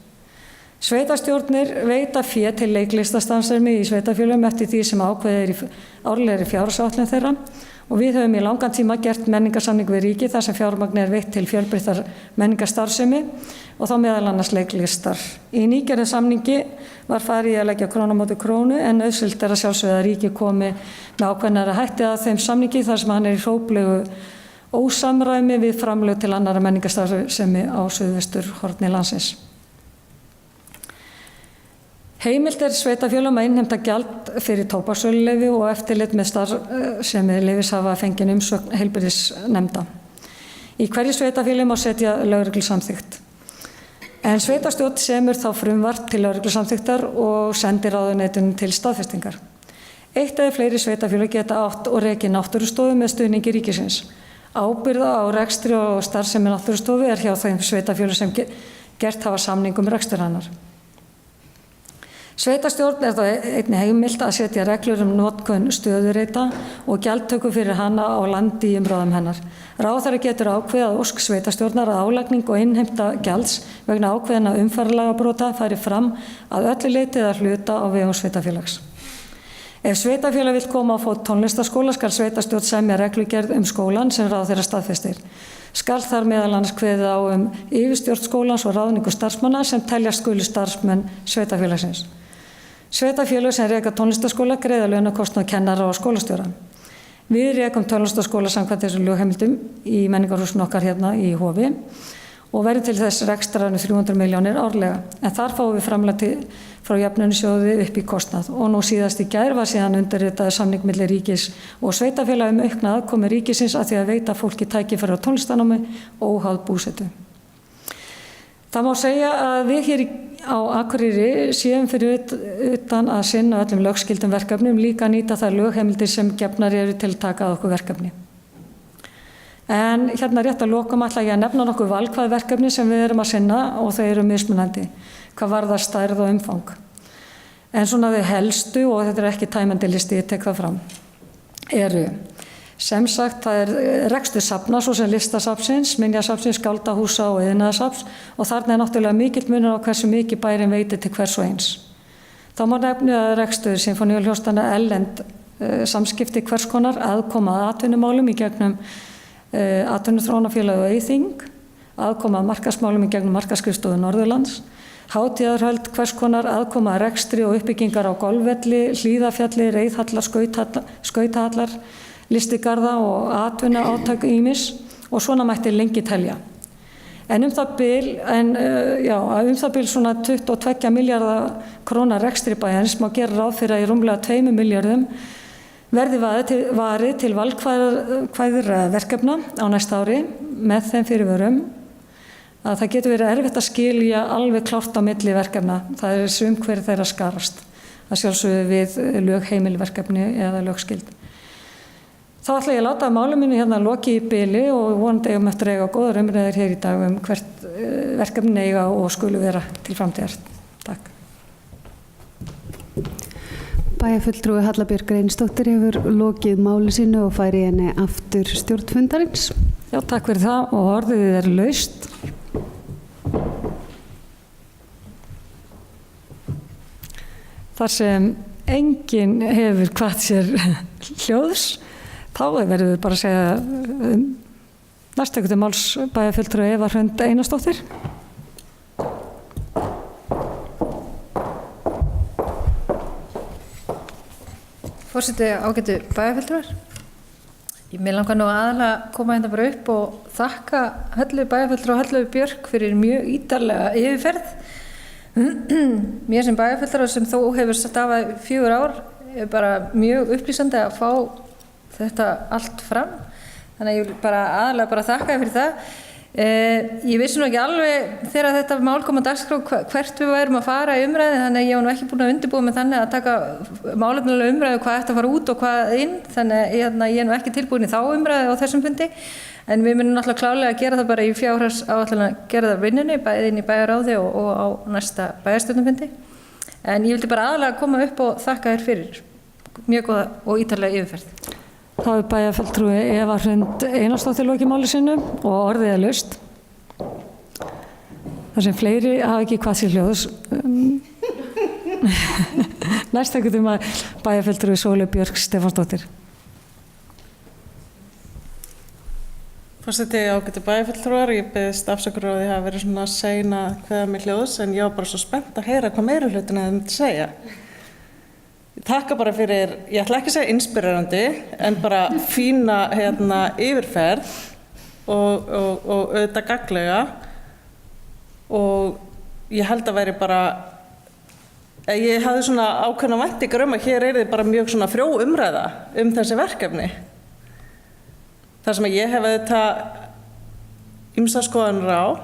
Sveitarstjórnir veita fé til leiklistastarfsemi í sveitarfélögum eftir því sem ákveðið í árlegri fjárhagsáætlun þeirra og við höfum í langan tíma gert menningarsamning við ríkið þar sem fjármagn veitt til fjölbreyttar menningarstarfsemi og þá meðal annars leiklistar. Í nýgerðum samningi var farið í að leggja krónu á móti krónu en nauðsynlegt að sjálfsögðu að ríkið komi með ákveðnari hætti að þeim samningi þar sem hann í hróplegu ósamræmi við framlög til annarra menningarstarfsemi á suðvesturhorni landsins. Heimilt sveitarfélögum að innheimta gjald fyrir tóbakssöluleyfi og eftirlit með starfsemi leyfishafa fengin umsögn heilbrigðisnefnda. Í hverju sveitarfélagi má setja lögreglusamþykkt. En sveitarstjórn semur þá frumvarp til lögreglusamþykktar og sendir ráðuneytinu til staðfestingar. Eitt eða fleiri sveitarfélög geta átt og rekið náttúrustofu með stuðningi ríkisins. Ábyrgð á rekstri og starfsemi náttúrustofu hjá þeim sveitarfélögum sem gert hafa samning rekstur hennar. Sveitarstjórn þá einnig heimilt að setja reglur notkun stöðureita og gjaldtöku fyrir hana á landi í umráðum hennar. Ráðherra getur ákveðið að ósk sveitarstjórnar að álagning og innheimta gjalds vegna ákveðinna umferðarlagabrota fari fram að öllu leyti eða hluta á vegum sveitarfélags. Ef sveitarfélag vill koma á fót tónlistarskóla skal sveitarstjórn semja reglugerð skólann sem ráðherra staðfestir. Skal þar meðal annars kveðið á yfirstjórn skólans og ráðningu starfsmanna sem teljast skulu starfsmenn sveitarfélagsins. Sveitarfélög sem reka tónlistarskóla greiða launakostnað kennara og skólastjóra. Við rekum tónlistarskóla samkvæmt þessum lögheimildum í menningarhúsinu okkar hérna í Hofi og verður til þess rekstrarnu 300 milljónir árlega. En þar fáum við framlag frá jöfnunarsjóði upp í kostnað og nú síðast í gær var síðan undirritaður samning milli ríkis og sveitarfélag aukna aðkomu ríkisins að því að veita fólki tækifæri á tónlistarnámi óháð búsetu. Það má segja að við hér á Akureyri séum fyrir utan að sinna öllum lögskildum verkefnum líka nýta þær lögheimildir sem gefnar eru til að taka að okkur verkefni. En hérna rétt að lokum ætla ég að nefna nokkuð valkvæð verkefni sem við erum að sinna og þau eru mismunandi, hvað varðar stærð og umfang. En svona þau helstu, og þetta ekki tæmandi listi, ég tek það fram, eru sem sagt, það rekstur safna, svo sem listasafnsins, minjasafnsins, skáldahúsa og iðnaðarsafns og þarna náttúrulega mikill munur á hversu mikið bærinn veitir til hvers og eins. Þá má nefna rekstur sinfóníuhljómsveitanna erlend samskipti hvers konar, aðkoma að atvinnumálum í gegnum atvinnuþróunarfélag og Eyþing, aðkoma að markaðsmálum í gegnum markaðsskrifstofu Norðurlands, hátíðarhöld hvers konar, aðkoma að rekstri og uppbyggingar á golfvelli, Hlíðarfjalli, reiðhallar, skautahallar, listigarða og atvinna átök ýmis og svona mætti lengi telja. En það bil svona 22 milljarða króna rekstri bæjarins má gera ráð fyrir að í rúmlega 2 milljörðum verði varið til valkvæðra verkefna á næsta ári með þeim fyrirvörum að það getur verið erfitt að skilja alveg klárt á milli verkefna. Það sum hver þeirra skarast. Það sjálfsögðu við lögheimilverkefni eða lögskild. Þá ætla ég að láta máli mínu hérna loki í bili og vonandi eigum eftir að eiga góðar umræður hér í dag hvert verkefni eiga og skulu vera til framtíðar. Takk. Bæjarfulltrúi Halla Björk Reynisdóttir hefur lokið máli sínu og færi henni aftur stjórnfundarins. Já, takk fyrir það og orðið laust. Þar sem enginn hefur hvatt sér hljóðs, þá verður við bara að segja næstöku til máls bæjarfulltrúi Eva Hrund Einarsdóttir. Forseti, ágætu bæjarfulltrúar. Mér langar nú aðalega að koma hérna bara upp og þakka Höllu bæjarfulltrúa og Höllu Björk fyrir mjög ítarlega yfirferð. Mér sem bæjarfulltrúa sem þó hefur starfað 4 ár er bara mjög upplýsandi að fá þetta allt fram. Þannig að ég vil bara aðalega bara þakka þér fyrir það. Ég vissi nú ekki alveg þegar þetta mál kom á dagskrá hvert við værum að fara í umræði, þannig að ég var nú ekki búin að undirbúa mig þannig að taka málefnalega umræðu hvað ætti að fara út og hvað inn, þannig að ég er nú ekki tilbúin í þá umræði á þessum fundi, en við munum náttúrulega klárlega að gera það bara í fjárhagsáætlun að gera það vinnunni, bæði inn í bæjarráði og á næsta bæjarstjórnarfundi. En ég vildi bara aðalega koma upp og þakka þér fyrir mjög góða og ítarlega yfirferð. Þá er bæjarfulltrúi Eva Hrund Einarsdóttir lokið máli sínu og orðið er laust. Þar sem fleiri hafa ekki hvað sér hljóðs. Næst tekur bæjarfulltrúi Sóley Björk Stefánsdóttir. Forseti, ágætu bæjarfulltrúar, ég beðist afsökunar á því að hafa verið svona sein að kveða mig hljóðs, en ég var bara svo spennt að heyra hvað meirihlutin hefði myndi segja. Ég takka bara fyrir, ég ætla ekki að segja inspirerandi, en bara fína yfirferð og auðvitað gagnlega, og ég held að væri bara, ég hafði svona ákveðna væntingar að hér yrði bara mjög svona frjó umræða þessi verkefni. Það sem ég hef auðvitað ýmsar skoðanir á,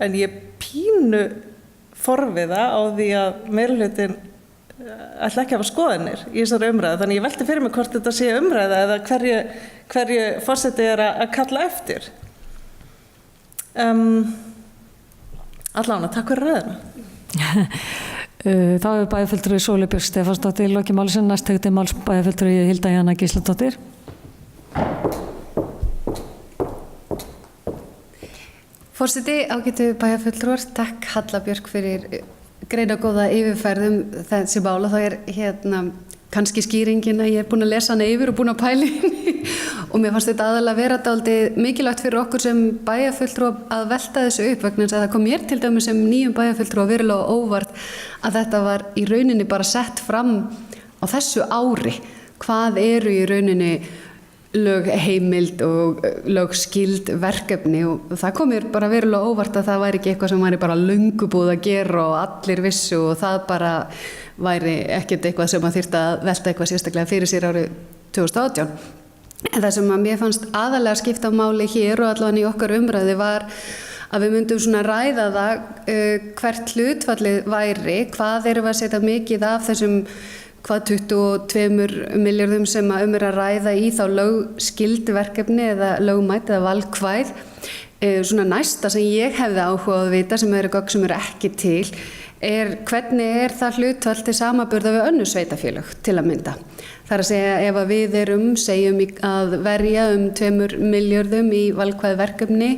en ég pínu forviða á því að meirihlutin ætla ekki að hafa skoðanir í þessari umræðu, þannig ég velti fyrir mig hvort þetta sé umræða eða hverju forseti er að kalla eftir. Allána, takk fyrir ræðina. Þá er bæjarfulltrúi Sóley Björk Stefánsdóttir lokið máli sínu, næst tekur máls bæjarfulltrúi Hilda Jana Gísladóttir. Forseti, ágætu bæjarfulltrúar, takk Halla Björk fyrir greinagóða yfirferðum þessi mál, og það er kannski skýringin að ég er búin að lesa hana yfir og búin að pæla henni og mér fannst þetta aðalega vera dálítið mikilvægt fyrir okkur sem bæjarfulltrúa að velta þessu upp, vegna þess að það kom mér til dæmis sem nýjum bæjarfulltrúa verulega óvart að þetta var í rauninni bara sett fram á þessu ári. Hvað eru í rauninni lögheimild og lögskild verkefni, og það kom mér bara verulega óvart að það væri ekki eitthvað sem væri bara löngu búið að gera og allir vissu, og það bara væri ekkert eitthvað sem að þyrfti að velta eitthvað sérstaklega fyrir sér árið 2018. En það sem að mér fannst aðalega skipta máli hér og allavega í okkar umræði var að við myndum svona ræða það hvert hlutfallið væri, hvað erum við að setja mikið af þessum 22 milljörðum sem að er að ræða í þá lögskild verkefni eða lögmætt eða valkvæð. Svona næsta sem ég hefði áhuga að vita, sem eru gögn sem eru ekki til, hvernig það hlutfall til samanburða við önnur sveitarfélög til að mynda. Það er að segja, ef að við segjum að verja 2 milljörðum í valkvæð verkefni,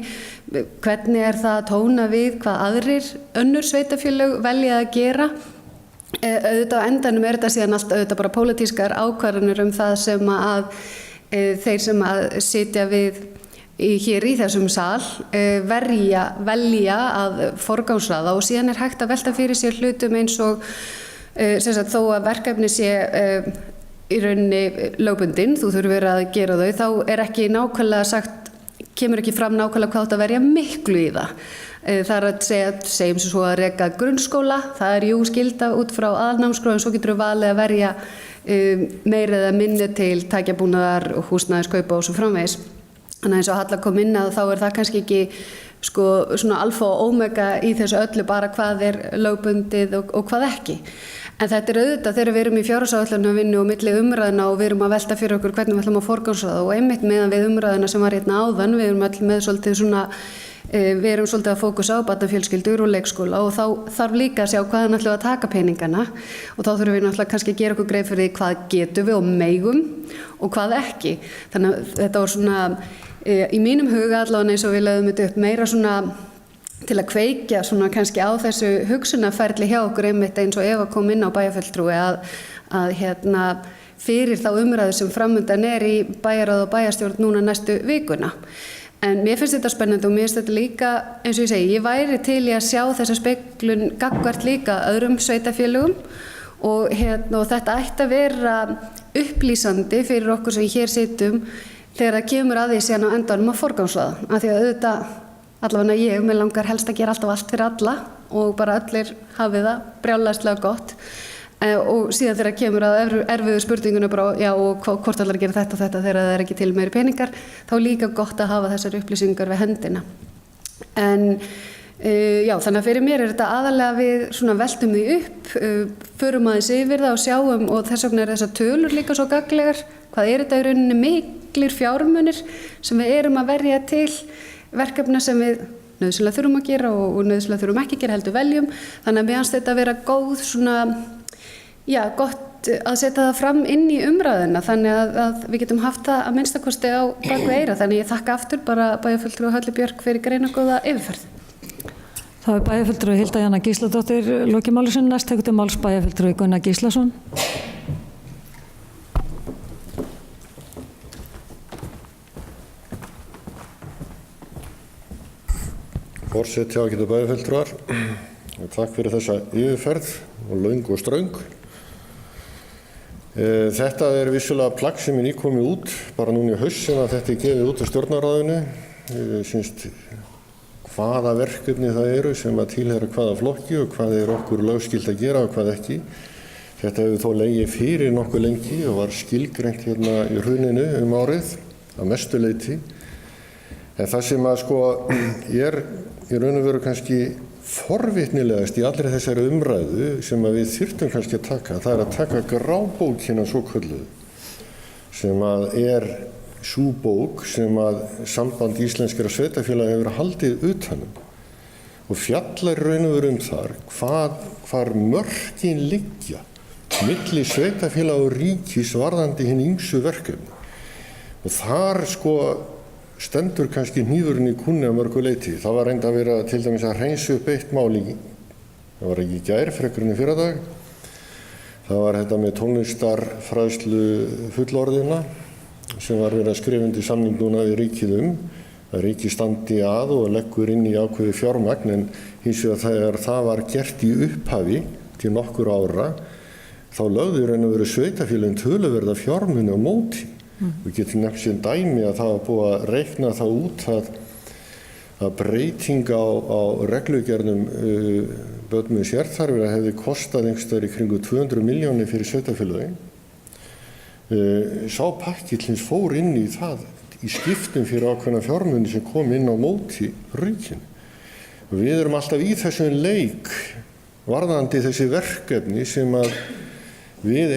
hvernig það að tóna við hvað aðrir önnur sveitarfélög velja að gera? Auðvitað á endanum þetta síðan allt auðvitað bara pólitískar ákvarðanir það sem að þeir sem að sitja við hér í þessum sal velja að forgangsraða, og síðan hægt að velta fyrir sér hlutum eins og þó að verkefni sé í rauninni lögbundin, þú þurfir að gera þau, þá ekki nákvæmlega sagt, kemur ekki fram nákvæmlega hvað átt að verja miklu í það. Það er að segjum svo að reka grunnskóla, það jú skylda út frá aðalnámskrá, en svo getur við valið að verja meira eða minni til tækjabúnaðar og húsnæðiskaupa og svo framvegis. Þannig eins og Halla kom inn að þá það kannski ekki svona alfa og omega í þessu öllu, bara hvað lögbundið og hvað ekki. En þetta auðvitað þegar við erum í fjárhagsáætlunarvinnu og milli umræðina og við erum að velta fyrir okkur hvernig við ætlum að forgangsraða, og einmitt meðan við umræðina sem var hérna áðan, við erum öll með svolítið svona, við erum svolítið að fókusa á barnafjölskyldur og leikskóla, og þá þarf líka að sjá hvaðan ætlum við að taka peningana, og þá þurfum við náttúrulega kannski að gera okkur grein fyrir því hvað getum við og megum og hvað ekki. Þannig að þetta var svona, í mínum huga allavega eins og við lögðum þetta upp meira svona til að kveikja svona kannski á þessu hugsunarferli hjá okkur, einmitt eins og Eva kom inn á bæjarfulltrúi að fyrir þá umræðu sem framundan í bæjarráð og bæjarstjórn núna næstu vikuna. En mér finnst þetta spennandi og mér finnst þetta líka, eins og ég segi, ég væri til í að sjá þessa speglun gagnvart líka öðrum sveitarfélögum, og þetta ætti að vera upplýsandi fyrir okkur sem hér situm þegar það kemur að því síðan á endanum að forgangsraða. Af því að auðvitað, allavega ég, mér langar helst að gera alltaf allt fyrir alla og bara allir hafi það brjálæðislega gott. Og síðan þegar kemur að erfiðu spurninguna bara, já, og hvort allar gera þetta og þetta þegar það er ekki til meiri peningar, þá líka gott að hafa þessar upplýsingar við hendina. En já, þannig að fyrir mér er þetta aðalega við svona veltum því upp, förum aðeins yfir það og sjáum, og þess vegna er þessar tölur líka svo gagnlegar. Hvað er þetta í rauninni miklir fjármunir sem við erum að verja til verkefna sem við nauðsynlega þurfum að gera og nauðsynlega þurfum ekki að gera, heldur veljum. Þannig að mér finnst þetta að vera góð svona, já, gott að setja það fram inn í umræðuna þannig að við getum haft það að minnstakosti á bakvið eyra. Þannig ég þakka aftur bara bæjarfulltrúa Höllu Björk fyrir greinargóða yfirferð. Það er bæjarfulltrúi Hilda Jana Gísladóttir lokið máli sinni. Næst tekur til máls bæjarfulltrúi Gunnar Gíslason. Forseti, ágætu bæjarfulltrúar, og takk fyrir þessa yfirferð og löng og ströng. Þetta er vissulega plagg sem er nýkomið út bara núna í haust sem að þetta er gefið út á stjórnarráðinu. Sýnst hvaða verkefni það eru sem að tilheyra hvaða flokki og hvað er okkur lögskylt að gera og hvað ekki. Þetta hefur þó legið fyrir nokkuð lengi og var skilgreint hérna í hruninu árið að mestu leyti. En það sem að sko er í raun og veru kannski forvitnilegast í allri þessari umræðu sem að við þyrftum kannski að taka, það er að taka grábókina svokölluðu, sem að er sú bók sem að Samband íslenskra sveitarfélaga hefur haldið utanum og fjallar í raun og veru þar hvar mörkin liggja milli sveitarfélaga og ríkis varðandi hin ýmsu verkefni. Og þar sko stendur kannski hnífurinn í kúnni að mörgu leyti. Það var reynd að vera til dæmis að hreinsa upp eitt mál það var ekki í gær, frekar en í fyrradag. Það var þetta með tónlistarfræðslu fullorðina sem var verið að skrifa undir samning núna við ríkið að ríkið standi að og leggur inn í ákveði fjármagn, en hins vegar þegar það var gert í upphafi til nokkur ára þá lögðu raun og veru sveitarfélögin töluverða fjármuni á móti. Við getum nefnt sem dæmi að það var búið að reikna það út að breyting á reglugerðum börnum með sérþarfir hefði kostað einhverstaðar í kringu 200 milljónir fyrir sveitarfélögin. Sá pakki hins fór inn í það í skiptum fyrir ákveðna fjármuni sem kom inn á móti ríkinu. Við erum alltaf í þessum leik varðandi þessi verkefni sem að við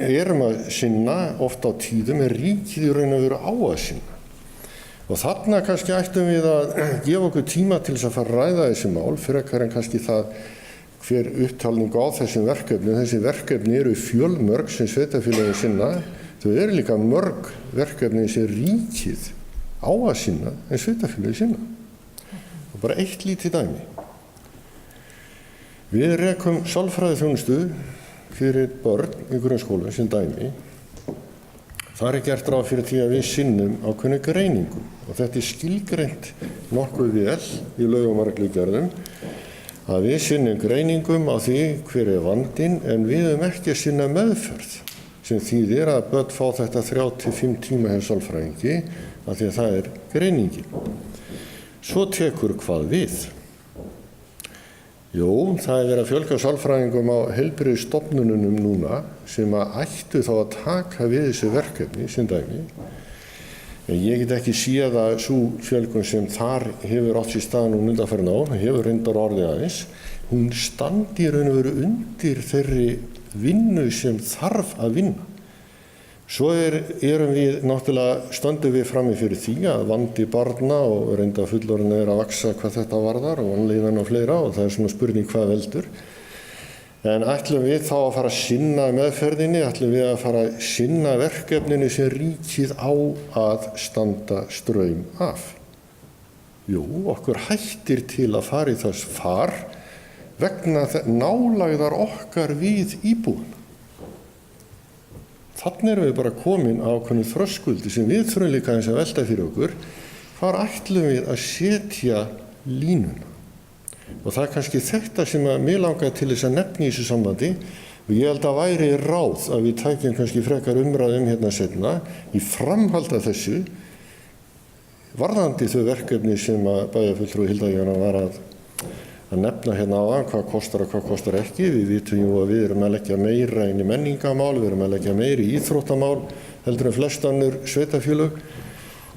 erum að sinna oft á tíðum en ríkið í raun og veru á að sinna. Og þarna kannski ættum við að gefa okkur tíma til þess að fara að ræða þessi mál, frekar en kannski það hver upptalning á þessum verkefni. Þessi verkefni eru fjölmörg sem sveitarfélögin sinna, þau eru líka mörg verkefni sem ríkið á að sinna en sveitarfélögin sinna. Og bara eitt lítið dæmi. Við rekum sálfræðiþjónustu fyrir börn í grunnskólum sem dæmi. Það er gert ráð fyrir því að við sinnum ákveðnu greiningum og þetta er skilgreint nokkuð vel í lögum og reglugerðum að við sinnum greiningum á því hver er vandinn en við höfum ekki að sinna meðferð sem þýðir að börn fá þetta 3-5 tíma hjá sálfræðingi af því að það er greiningin. Svo tekur hvað við? Jú, það er verið að fjölga sálfræðingum á heilbrigðisstofnunum núna sem að ættu þá að taka við þessu verkefni sem dæmi. En ég get ekki séð að sú fjölgun sem þar hefur átt sér stað nú undanfarin ár, hefur reyndar orðið aðeins, hún standi í raun og veru undir þeirri vinnu sem þarf að vinna. Svo erum við náttúrulega stöndum við frammi fyrir því að vandi barna og reynda fullorðina er að vaxa hvað þetta varðar og vanlíðan og fleira og það er svona spurning hvað veldur. En ætlum við þá að fara að sinna meðferðinni, ætlum við að fara að sinna verkefninu sem ríkið á að standa straum af. Jú, okkur hættir til að fara í þess far vegna nálægðar okkar við íbúana. Þannig erum við bara komin á ákveðnu þröskuldi sem við þurfum líka eins að velta fyrir okkur. Hvar ætlum við að setja línuna? Og það er kannski þetta sem að mig langar til þess að nefna í þessu sambandi Og ég held að væri ráð að við tækjum kannski frekar umræðum hérna seinna í framhald af þessu varðandi þau verkefni sem að bæjarfulltrúi Hilda Jana var að nefna hérna áðan, hvað kostar og hvað kostar ekki. Við vitum jú að við erum að leggja meira inn í menningamál, við erum að leggja meira í íþróttamál heldur en flest önnur sveitarfélög.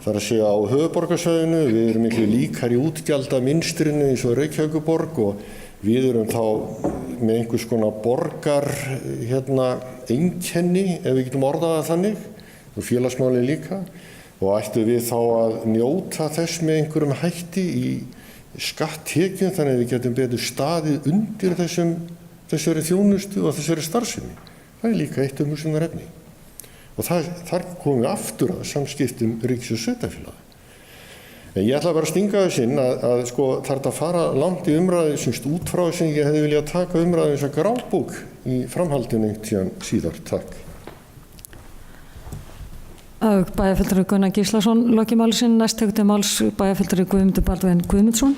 Það er að segja á höfuðborgarsvæðinu, við erum miklu líkar í útgjaldaminstrinu eins og Reykjavíkurborg og við erum þá með einhvers konar borgar einkenni, ef við getum orðað það þannig, og félagsmálin líka. Og ættu við þá að njóta þess með einhverjum hætti í skatttekjum þannig að við getum betur staðið undir þessari þjónustu og þessari starfsemi. Það er líka eitt umhugsunarefni. Og þar komum við aftur að samskiptum ríkis og sveitarfélaga. En ég ætla bara að stinga þess inn að sko þarf þetta að fara langt í umræðu semst út frá þess að ég hefði viljað taka umræðu eins og grábók í framhaldinu einhvern síðar. Takk. Bæjarfulltrúi Gunnar Gíslason loki máli sinn, næst tekur til máls bæjarfulltrúi Guðmundur Baldvin Guðmundsson.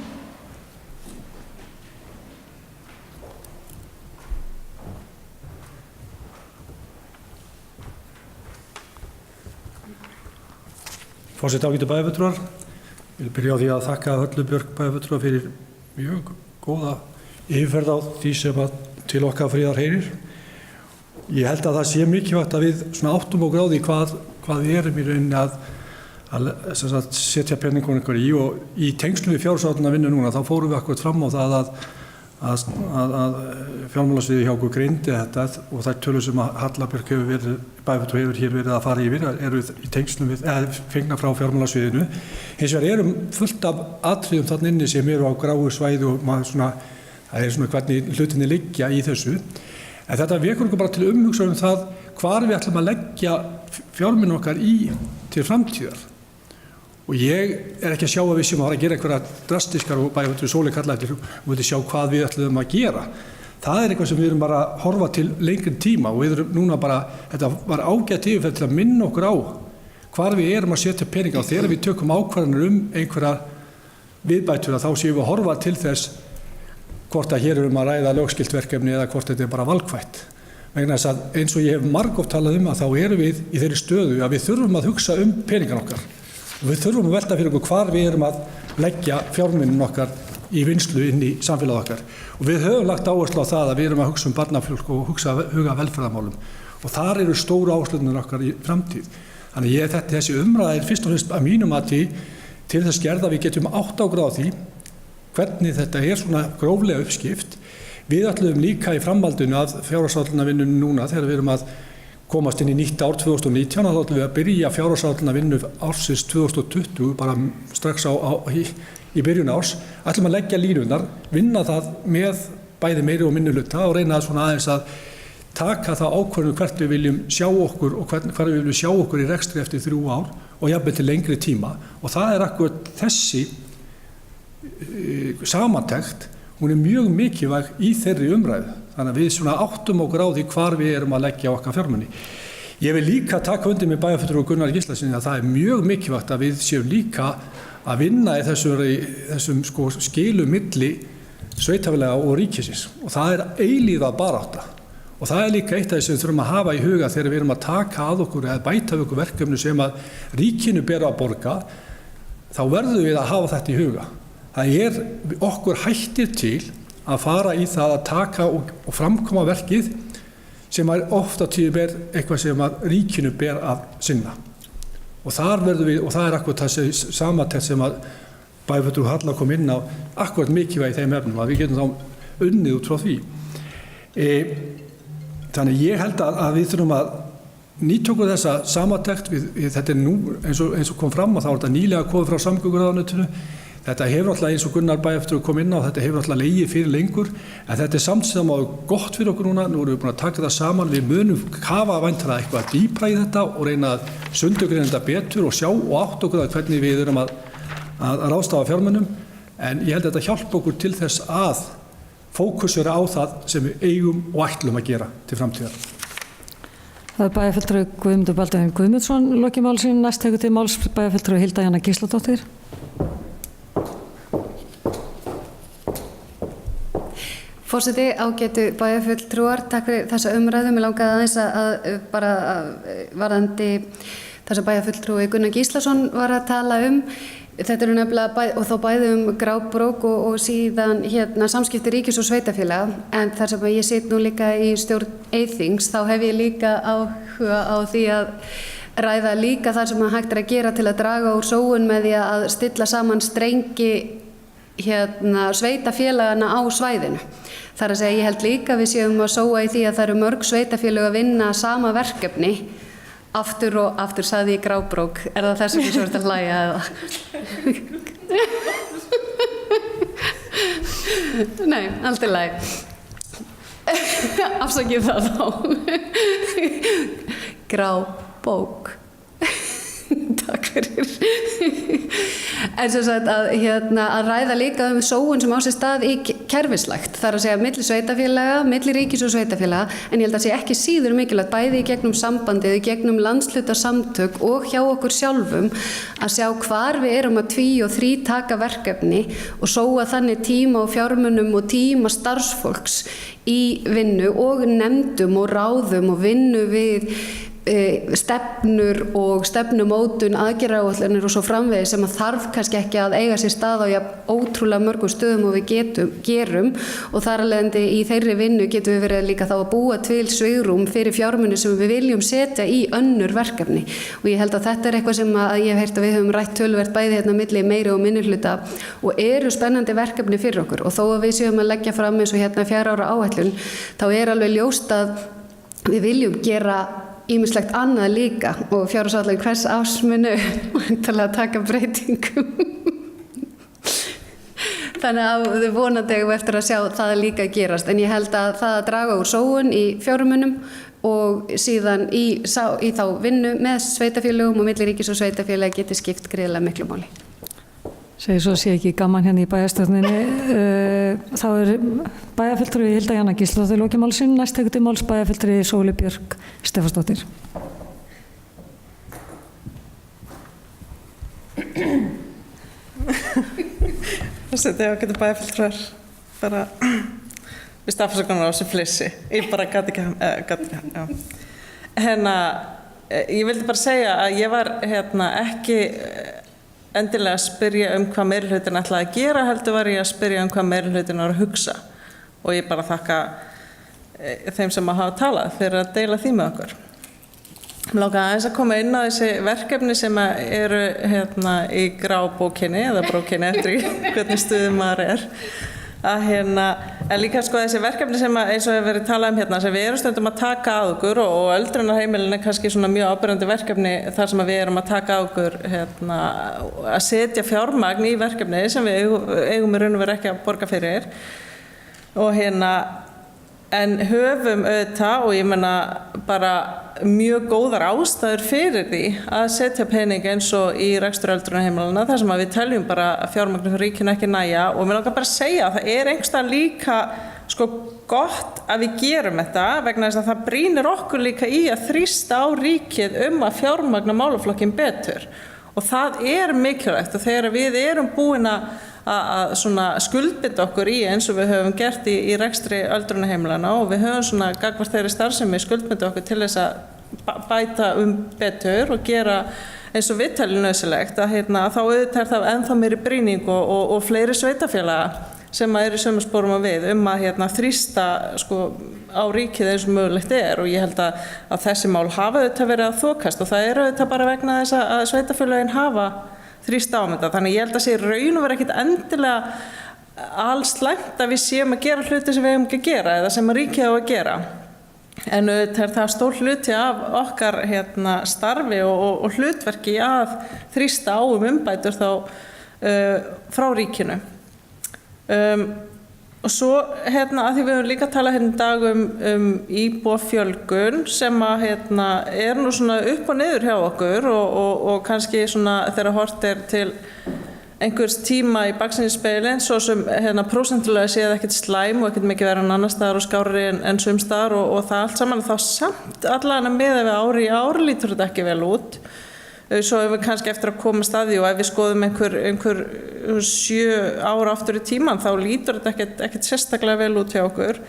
Forseti, ágætu bæjarfulltrúar, ég vil byrja á því að þakka Höllu Björk bæjarfulltrúa fyrir mjög góða yfirferð á því sem til okkar friðar heyrir. Ég held að það sé mikilvægt að við áttum okkur á því hvað við erum í rauninni að setja penningun ykkur í, og í tengslum við fjárhagsáætlunarvinnu núna þá fórum við akkurat fram á það að fjármálasviðið hjá okkur greindi þetta og þær tölur sem að Halla Björk bæjarfulltrúi hefur hér verið að fara yfir eru í tengslum við, fengna frá fjármálasviðinu. Hins vegar erum fullt af atriðum þarna inni sem eru á gráu svæði og það er hvernig hlutinni liggja í þessu. En þetta vekur okkur bara til umhugsunar það hvar við ætlum að leggja fjármuni okkar til framtíðar. Og ég er ekki að sjá að við séum að fara að gera einhverja drastiskar og bæjarfulltrúi Sóley kallaði eftir og vilja sjá hvað við ætlum að gera. Það er eitthvað sem við erum bara að horfa til lengri tíma og við erum núna bara, þetta var ágætt yfirferð til að minna okkur á hvar við erum að setja peninga og þegar við tökum ákvarðanir einhverja viðbætur þá séum við að horfa til þess hvort að hér erum að ræða lögskilt verkefni eða hvort þetta er bara valkvætt. Vegna þess að eins og ég hef margoft talað að þá erum við í þeirri stöðu að við þurfum að hugsa peningan okkar. Og við þurfum að velta fyrir okkur hvar við erum að leggja fjármuninn okkar í vinnslu inn í samfélagið okkar. Og við höfum lagt áherslu á það að við erum að hugsa barnafólk og huga velferðarmálum. Og þar eru stóru áherslurnar okkar í framtíð. Þannig þessi umræða er fyrst og fremst að mínum mati til þess gerð að við getum átt okkur á því hvernig þetta er svona gróflega uppskipt. Við ætlum líka í framhaldinu að fjárhagsáætlunarvinnunni núna þegar við erum að komast inn í nýtt ár 2019 þá ætlum við að byrja fjárhagsáætlunarvinnu ársins 2020 bara strax í byrjun árs. Ætlum að leggja línurnar, vinna það með bæði meiri og minni hluta og reyna svona aðeins að taka það ákvörðun hvert við viljum sjá okkur og hvar við viljum sjá okkur í rekstri eftir 3 ár og jafnvel til lengri tíma. Og það er akkurat þessi samantekt, hún er mjög mikilvæg í þeirri umræðu. Þannig að við svona áttum okkur á því hvar við erum að leggja okkar fjármuni. Ég vil líka taka undir með bæjarfulltrúa Gunnar Gíslasyni að það er mjög mikilvægt að við séum líka að vinna í þessum skilum milli sveitarfélaga og ríkisins. Og það er eilífa barátta. Og það er líka eitt af því sem við þurfum að hafa í huga þegar við erum að taka að okkur eða bæta við okkur verkefni sem að ríkinu ber að borga, þá verðum við að hafa þetta í huga. Það er okkur hættir til að fara í það að taka og framkoma verkið sem er ofta tíð eitthvað sem að ríkinu ber að sinna. Og þar verðum við, og það er akkurat þessi samantekt sem að bæjarfulltrúi Halla kom inn á, akkurat mikilvægt í þeim efnum, að við getum þá unnið út frá því. Þannig ég held að við þurfum að nýta okkur þessa samantekt, þetta er nú eins og kom fram og þá er þetta nýlega komið frá samgönguráðuneytinu. Þetta hefur alltaf eins og Gunnar bæjarfulltrúi kom inn á, þetta hefur alltaf legið fyrir lengur, en þetta er samt sem áður gott fyrir okkur núna, nú erum við búin að taka það saman, við munum kafa væntanlega eitthvað dýpra í þetta og reyna að sundurgreina þetta betur og sjá og átt okkur að hvernig við erum að ráðstafa fjármunum, en ég held að þetta hjálpa okkur til þess að fókusera á það sem við eigum og ætlum að gera til framtíðar. Það er bæjarfulltrúi Guðmundur Baldvin Guðmundsson lokið máli sínu, næst tekur til máls bæjarfulltrúi Hilda Jana Gísladóttir. Forseti, ágætu bæjarfulltrúar, takk fyrir þessa umræðu. Mér langaði aðeins að bara varðandi það sem bæjarfulltrúi Gunnar Gíslason var að tala Þetta eru nefnilega og þá bæði grábrók og síðan samskipti ríkis og sveitafélaga, en þar sem ég sit nú líka í stjórn Eyþings, þá hef ég líka áhuga á því að ræða líka það sem hægt að gera til að draga úr sóun með því að stilla saman strengi sveitafélagana á svæðinu. Þar að segja, ég held líka við séum að sóa í því að það eru mörg sveitafélög að vinna sama verkefni. Aftur og aftur sagði ég grábrók. Er það þess að þú ert að hlæja eða? Nei, allt í lagi. Afsakið það þá. Grábók. Takk fyrir. En sem sagt að ræða líka sóun sem á sér stað í kerfislægt. Það er að segja milli sveitafélaga, milli ríkis og sveitafélaga, en ég held að sé ekki síður mikilvægt bæði í gegnum sambandið, í gegnum landshlutasamtök og hjá okkur sjálfum að sjá hvar við erum að tví- og þrítaka verkefni og sóa þannig tíma og fjármunum og tíma starfsfólks í vinnu og nefndum og ráðum og vinnu við stefnur og stefnumótun, aðgerðaáætlanir og svo framvegis sem að þarf kannski ekki að eiga sér stað á ótrúlega mörgum stöðum og við gerum og þar af leiðandi í þeirri vinnu getum við verið líka þá að búa til svigrúm fyrir fjármuni sem við viljum setja í önnur verkefni og ég held að þetta er eitthvað sem að ég hef heyrt að við höfum rætt töluvert bæði milli meiri og minnihluta og eru spennandi verkefni fyrir okkur og þó að við séum að leggja fram eins og 4 ára áætlun þá er alveg ljóst að við viljum gera ýmislegt annað líka og fjárhagsáætlun hvers árs munu væntanlega taka breytingum. Þannig að þau vonandi eftir að sjá það líka gerast. En ég held að það að draga úr sóun í fjármunum og síðan í þá vinnu með sveitafélögum og milli ríkis og sveitafélag geti skipt gríðarlega miklu máli. Segir svo sé ekki gaman hérna í bæjarstjórninni. Þá er bæjarfulltrúi Hilda Jana Gísladóttir lokið máls sínu. Næst tekur til máls bæjarfulltrúi Sóli Björk Stefánsdóttir. Þetta er ágætu bæjarfulltrúar. Bara við stafnsökunar á þessu flissi. Ég bara gat ekki já. Ég vildi bara segja að ég var ekki endilega að spyrja hvað meirihlutin ætlaði að gera, heldur var ég að spyrja hvað meirihlutin var að hugsa og ég bara þakka þeim sem að hafa talað fyrir að deila því með okkur. Mér langaði aðeins að koma inn á þessi verkefni sem eru í grábókinni eða brókinni eftir hvernig stuðum maður er. En líka þessi verkefni sem eins og hefur verið talað sem við erum stundum að taka að okkur og öldrunarheimilin er kannski svona mjög áberandi verkefni þar sem við erum að taka að okkur að setja fjármagn í verkefni sem við eigum í raun og veru ekki að borga fyrir og en höfum auðvitað og ég meina bara mjög góðar ástæður fyrir því að setja pening eins og í rekstur öldrunarheimilana þar sem við teljum bara fjármagn fyrir ríkinu ekki nægja og mér langar bara að segja að það er einhverstað líka gott að við gerum þetta vegna þess að það brýnir okkur líka í að þrýsta á ríkið að fjármagna málaflokkin betur og það er mikilvægt og þegar við erum búin að skuldbinda okkur í eins og við höfum gert í rekstri öldrunarheimilana og við höfum gagnvart þeirri starfsemi skuldbinda okkur til þess að bæta betur og gera eins og við teljum nauðsynlegt að þá auðvitað er það ennþá meiri brýning og fleiri sveitafélaga sem eru í sömu sporum og við að þrýsta á ríkið eins og mögulegt er og ég held að þessi mál hafa auðvitað verið að þokast og það er auðvitað bara vegna þess að sveitafélögin hafa þrýsta á þetta. Þannig ég held að sé raun og vera ekkert endilega alls slæmt að við séum að gera hluti sem við hefum ekki að gera eða sem að ríkið á að gera. En auðvitað er það stór hluti af okkar starfi og hlutverki að þrýsta á umbætur þá frá ríkinu. Og svo að því við höfum líka talað í dag íbúafjölgun sem er nú svona upp og niður hjá okkur og kannski svona þegar hort er til einhvers tíma í baksýnisspegilinn svo sem prósentulega séð ekkert slæm og ekkert mikið verið en annars staðar og skárri en sums staðar og það allt saman þá samt allavega með við ári í ár lítur þetta ekki vel út. Svo hefur við kannski eftir að komast að því og ef við skoðum einhver 7 ára aftur í tíman þá lítur þetta ekkert sérstaklega vel út hjá okkur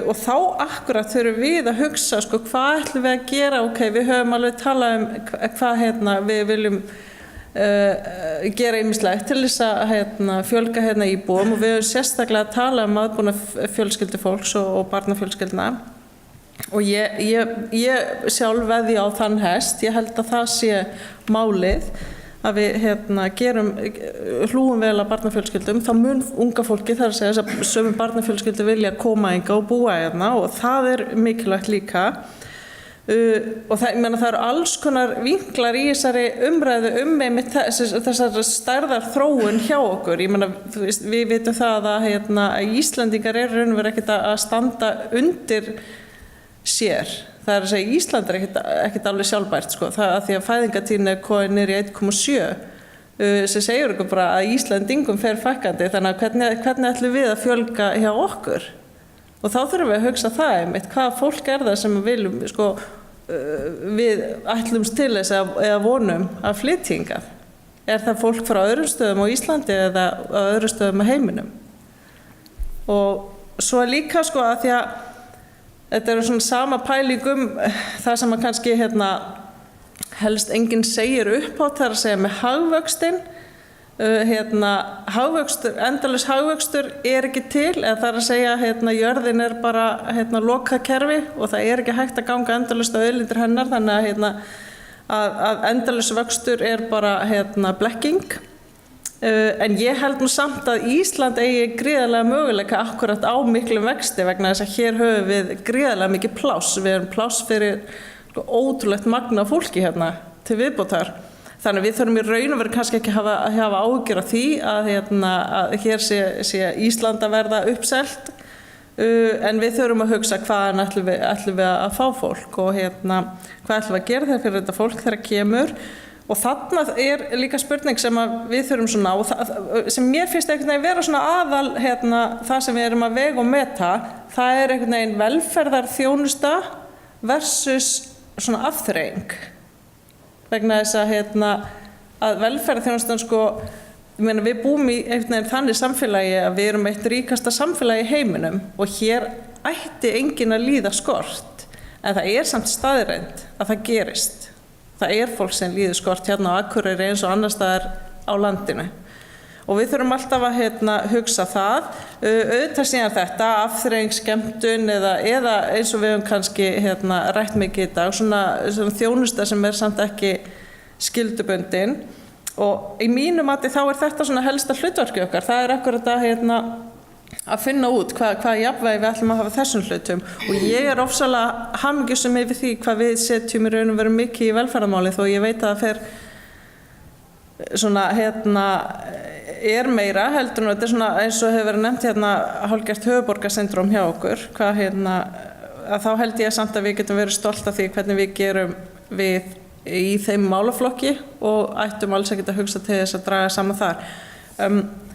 og þá akkurat þurfum við að hugsa sko, hvað ætlum við að gera, við höfum alveg talað hvað við viljum gera ýmislegt til þess að fjölga íbúum og við höfum sérstaklega að tala aðbúna fjölskyldufólks og barnafjölskyldna og ég sjálf veði á þann hest, ég held að það sé málið að við hlúum vel að barnafjölskyldum, þá mun unga fólki þar að segja þess að sömu barnafjölskyldu vilja koma hingað og búa og það mikilvægt líka og það eru alls konar vinklar í þessari umræðu þessar stærðar þróun hjá okkur, við vitum það að Íslendingar raunverulega ekkert að standa undir sér, það að segja Ísland ekkert alveg sjálfbært sko, það að því að fæðingartíðnin komin niður í 1,7 sem segir okkur bara að Íslendingum fer fækkandi, þannig að hvernig ætlum við að fjölga hjá okkur og þá þurfum við að hugsa það hvaða fólk það sem við viljum sko, við ætlumst til þess eða vonum að flytja hingað, það fólk frá öðrum stöðum á Íslandi eða öðrum stöðum á heiminum og svo líka sko að því að þetta svona sama pæling það sem að kannski helst enginn segir upphátt, það að segja með hagvöxtinn endalaus hagvöxtur ekki til, eða það að segja jörðin bara lokað kerfi og það ekki hægt að ganga endalaust á auðlindir hennar, þannig að endalaus vöxtur bara blekking. En ég held nú samt að Ísland eigi gríðarlega möguleika akkurat á miklum vexti vegna þess að hér höfum við gríðarlega mikið pláss, við erum pláss fyrir ótrúlegt magna fólki til viðbótar. Þannig að við þurfum í raun og veru kannski ekki að hafa áhyggjur af því að hér sé Ísland að verða uppselt, en við þurfum að hugsa hvaðan ætlum við að fá fólk og hvað ætlum við að gera þegar fyrir þetta fólk þegar kemur. Og þarna líka spurning sem við þurfum svona, og sem mér finnst einhvern veginn vera svona aðal það sem við erum að vega og meta, það einhvern veginn velferðarþjónusta versus svona afþreying. Vegna þess að velferðarþjónustan sko, við búum í einhvern veginn þannig samfélagi að við erum eitt ríkasta samfélagi í heiminum og hér ætti enginn að líða skort, en það samt staðreynd að það gerist. Það fólk sem líður skort á Akureyri eins og annars staðar á landinu. Og við þurfum alltaf að hugsa það. Auðvitað síðan þetta, afþreying, skemmtun eða eins og við höfum kannski rætt mikið í dag, svona þjónusta sem samt ekki skyldubundin. Og í mínu mati þá þetta svona helsta hlutverki okkar. Það akkurat að finna út hvað jafnvægi við ætlum að hafa þessum hlutum og ég ofsalega hamingjusum yfir því hvað við setjum í raun og veru mikið í velferðarmáli þó ég veit að það fer svona meira heldur en þetta svona eins og hefur verið nefnt hálfgert höfuðborgarsyndrom hjá okkur að þá held ég samt að við getum verið stolt af því hvernig við gerum við í þeim málaflokki og ættum alls ekkert að hugsa til þess að draga saman þar.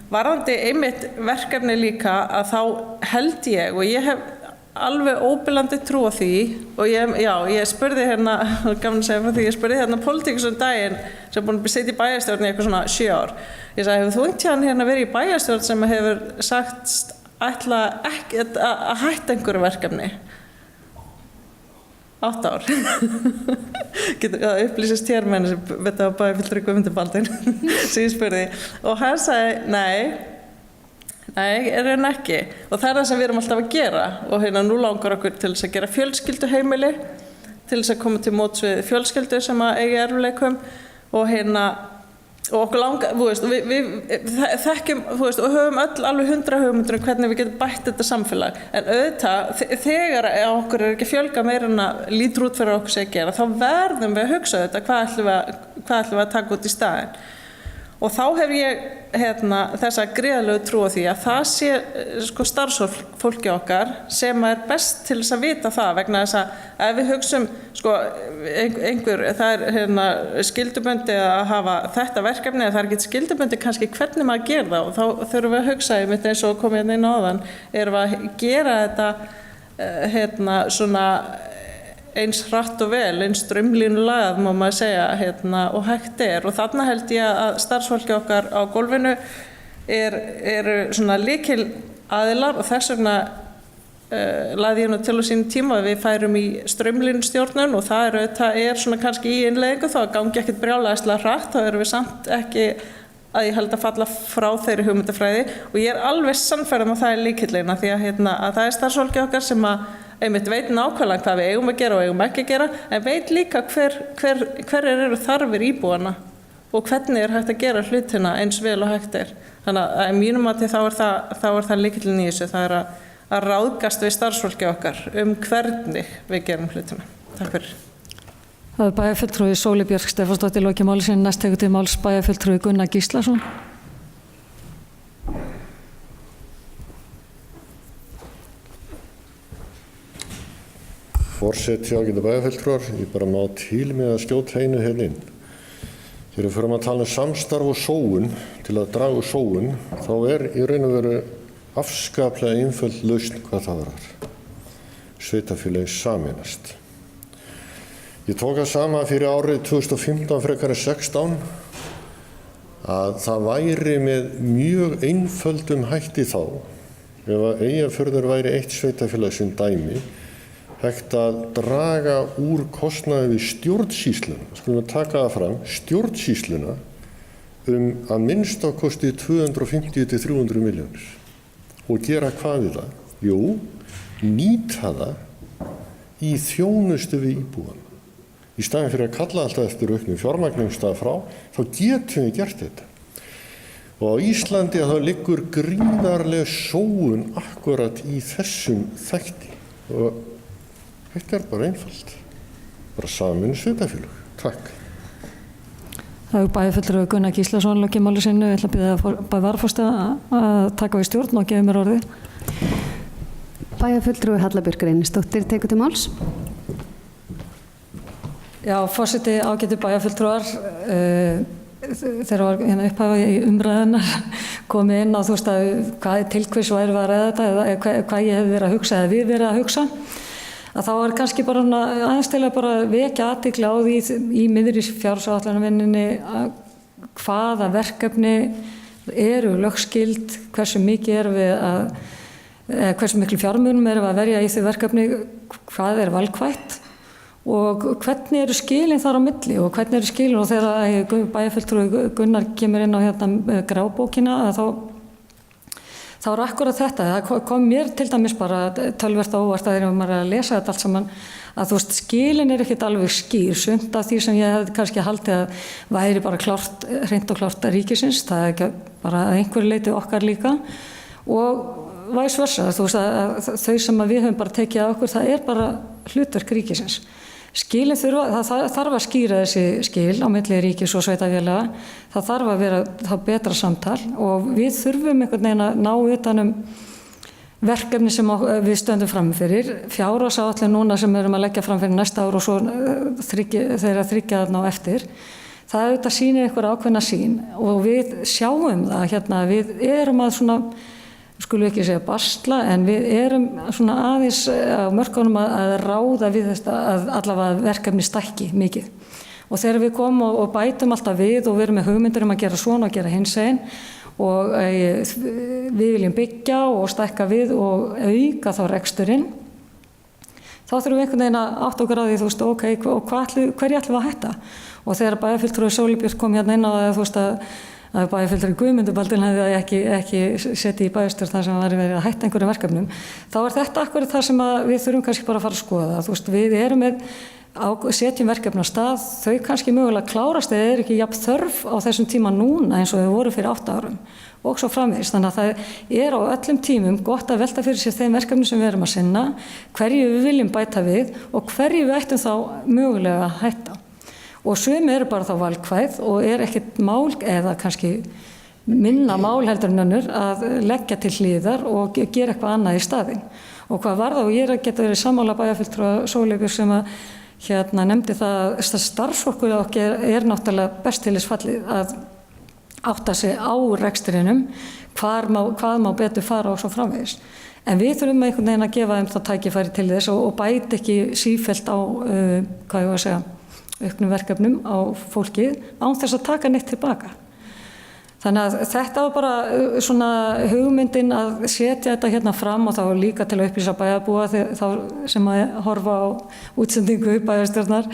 Varðandi einmitt verkefni líka að þá held ég og ég hef alveg óbillandi trú á því og ég spurði gaman að segja frá því, ég spurði pólitíkus daginn sem búin að sitja í bæjarstjórn í eitthvað svona 7 ár. Ég sagði, hefur þú einhvern verið í bæjarstjórn sem hefur sagt ætla ekki að hætta einhverju verkefni? 8 ár. Getur það upplýsist hér með henni sem veit að bæjarfulltrúi Guðmundur Baldvin sem ég spurði og hann sagði nei, raun ekki og það það sem við erum alltaf að gera og nú langar okkur til þess að gera fjölskylduheimili til þess að koma til móts við fjölskyldu sem að eiga erfiðleikum og og okkur langar, við þekkjum, og höfum öll alveg 100 hugmyndir hvernig við getum bætt þetta samfélag en auðvitað, þegar okkur ekki að fjölga meira en að lítur út fyrir okkur sem að gera, þá verðum við að hugsa þetta hvað ætlum við að taka út í staðinn og þá hef ég þessa gríðarlegu trú á því að það sé sko starfsfólki okkar sem best til þess að vita það vegna þess að ef við hugsum sko það skyldubundi að hafa þetta verkefni eða það ekki skyldubundi kannski hvernig maður gerir það og þá þurfum við að hugsa eins og komið inn áðan erum við að gera þetta svona eins hratt og vel, eins straumlínulagað má maður segja og hægt og þarna held ég að starfsfólki okkar á gólfinu eru svona lykil aðilar og þess vegna lagði ég nú til á sínum tíma að við færum í straumlínustjórnun og það er svona kannski í innleiðingu þá gangi ekkert brjálæðislega hratt, þá erum við samt ekki að ég held að falla frá þeirri hugmyndafræði og ég alveg sannfærð að það er lykillinn því að það er starfsfólki okkar sem að einmitt veit nákvæmlega hvað við eigum að gera og eigum ekki að gera en veit líka hverjar eru þarfir íbúana og hvernig hægt að gera hlutina eins vel og hægt Þannig að mínum að þá er það lykillinn í þessu, það er að ráðgast við starfsfólki okkar hvernig við gerum hlutina. Takk fyrir. Það er bæjarfulltrúi Sóli Björk Stefánsdóttir loki máli sinni, næst tekur til máls bæjarfulltrúi Gunnar Gíslason. Forseti ágætu bæjarfulltrúar, ég bara má til með að skjóta einu inn. Þegar við förum að tala samstarf og sóun til að draga úr sóun, þá í raun og veru afskaplega einföld lausn hvað það varar. Sveitarfélögin sameinast. Ég tók það sama fyrir árið 2015 frekar en 16 að það væri með mjög einföldum hætti þá ef að Eyjafjörður væri eitt sveitarfélag sem dæmi hægt að draga úr kostnaði við stjórnsýsluna, skulum við taka það fram, stjórnsýsluna að minnsta kosti 250 til 300 milljónir og gera hvað við það? Jú, nýta það í þjónustu við íbúana. Í staðinn fyrir að kalla alltaf eftir auknum fjármagnum stað frá, þá getum við gert þetta. Og á Íslandi þá liggur gríðarleg sóun akkurat í þessum þætti. Og þetta er bara einfalt. Bara samin sveitarfélög. Takk. Það er bæjarfulltrúi Gunnar Gíslason lokið máli sinni. Ég ætla að biðja varaforsta að taka við stjórn og gefa mér orðið. Bæjarfulltrúi Halla Björk Reynisdóttir tekur til máls. Já, forseti ágætu bæjarfulltrúar, þegar var upphafa í umræðunar komið inn á þú veist að hvað til hvers væri að ræða þetta eða hvað ég hef verið að hugsa eða við verið að hugsa, að þá er kannski bara aðeins til að bara vekja athygli á því í miðri fjárhagsáætlunarvinninni hvaða verkefni eru lögskild, hversu mikið erum við hversu miklu fjármunum erum við að verja í því verkefni, hvað er valkvætt og hvernig eru skilin þar á milli og hvernig eru skilin og þegar bæjarfulltrúi Gunnar kemur inn á grábókina þá er akkurat þetta, það kom mér til dæmis bara töluvert á óvart að þegar maður er að lesa þetta allt saman að þú veist skilin ekkert alveg skýr, sumt af því sem ég hefði kannski haldið að væri bara klárt, hreint og klárt ríkisins, það er ekki bara að einhverju leyti okkar líka og vice versa, þú veist að þau sem við höfum bara tekið á okkur, það er bara hlutverk ríkisins. Skilin það þarf að skýra þessi skil á milli ríkis og sveitarfélaga, það þarf að vera þá betra samtal og við þurfum einhvern veginn að ná utan verkefni sem við stöndum fram fyrir, fjárhagsáætlun núna sem við erum að leggja fram fyrir næsta ár og svo þeirra þriggja þarna á eftir, það auðvitað sýnir einhver ákveðna sýn og við sjáum það við erum að svona skulum ekki segja basla, en við erum svona aðeins á mörkunum að ráða við þetta að allavega verkefni stækki mikið. Og þegar við komum og bætum alltaf við og við erum með hugmyndir að gera svona og gera hinsegin og við viljum byggja og stækka við og auka þá reksturinn, þá þurfum við einhvern veginn að átta okkur á því, þú veist, ok, og hverju ætlum við að hætta? Og þegar bæjarfulltrúi Sóli Björk kom hérna inn á það, þú veist, að bæjarfulltrúi Guðmundubaldin hefði ekki setið í bæjarstjórn þar sem var verið að hætta einhverjum verkefnum, þá er þetta akkurat það sem við þurfum kannski bara að fara að skoða. Þú veist, við erum setjum verkefni á stað, þau kannski mögulega klárast eða er ekki jafn þörf á þessum tíma núna eins og þau voru fyrir 8 árum og svo framvegis. Þannig að það er á öllum tímum gott að velta fyrir sér þeim verkefni sem við erum að sinna, hverju við viljum bæta við og hverju við ættum þá mögulega að hætta. Og sum eru bara þá valkvæð og er ekkert mál eða kannski minna mál heldur en önnur að leggja til hliðar og gera eitthvað annað í staðinn. Og hvað var það, og ég geta verið sammála bæjarfulltrúa Sóli Björk sem að nefndi það að starfsfólkið okkar er náttúrulega best til þess fallið að átta sig á rekstrinum, hvað má betur fara og svo framvegis. En við þurfum einhvern veginn að gefa þeim það tækifæri til þess og bæta ekki sífellt á, auknum verkefnum á fólkið án þess að taka neitt tilbaka. Þannig að þetta var bara svona hugmyndin að setja þetta hérna fram og þá líka til að upplýsa bæjarbúa þá sem að horfa á útsendingu bæjarstjórnar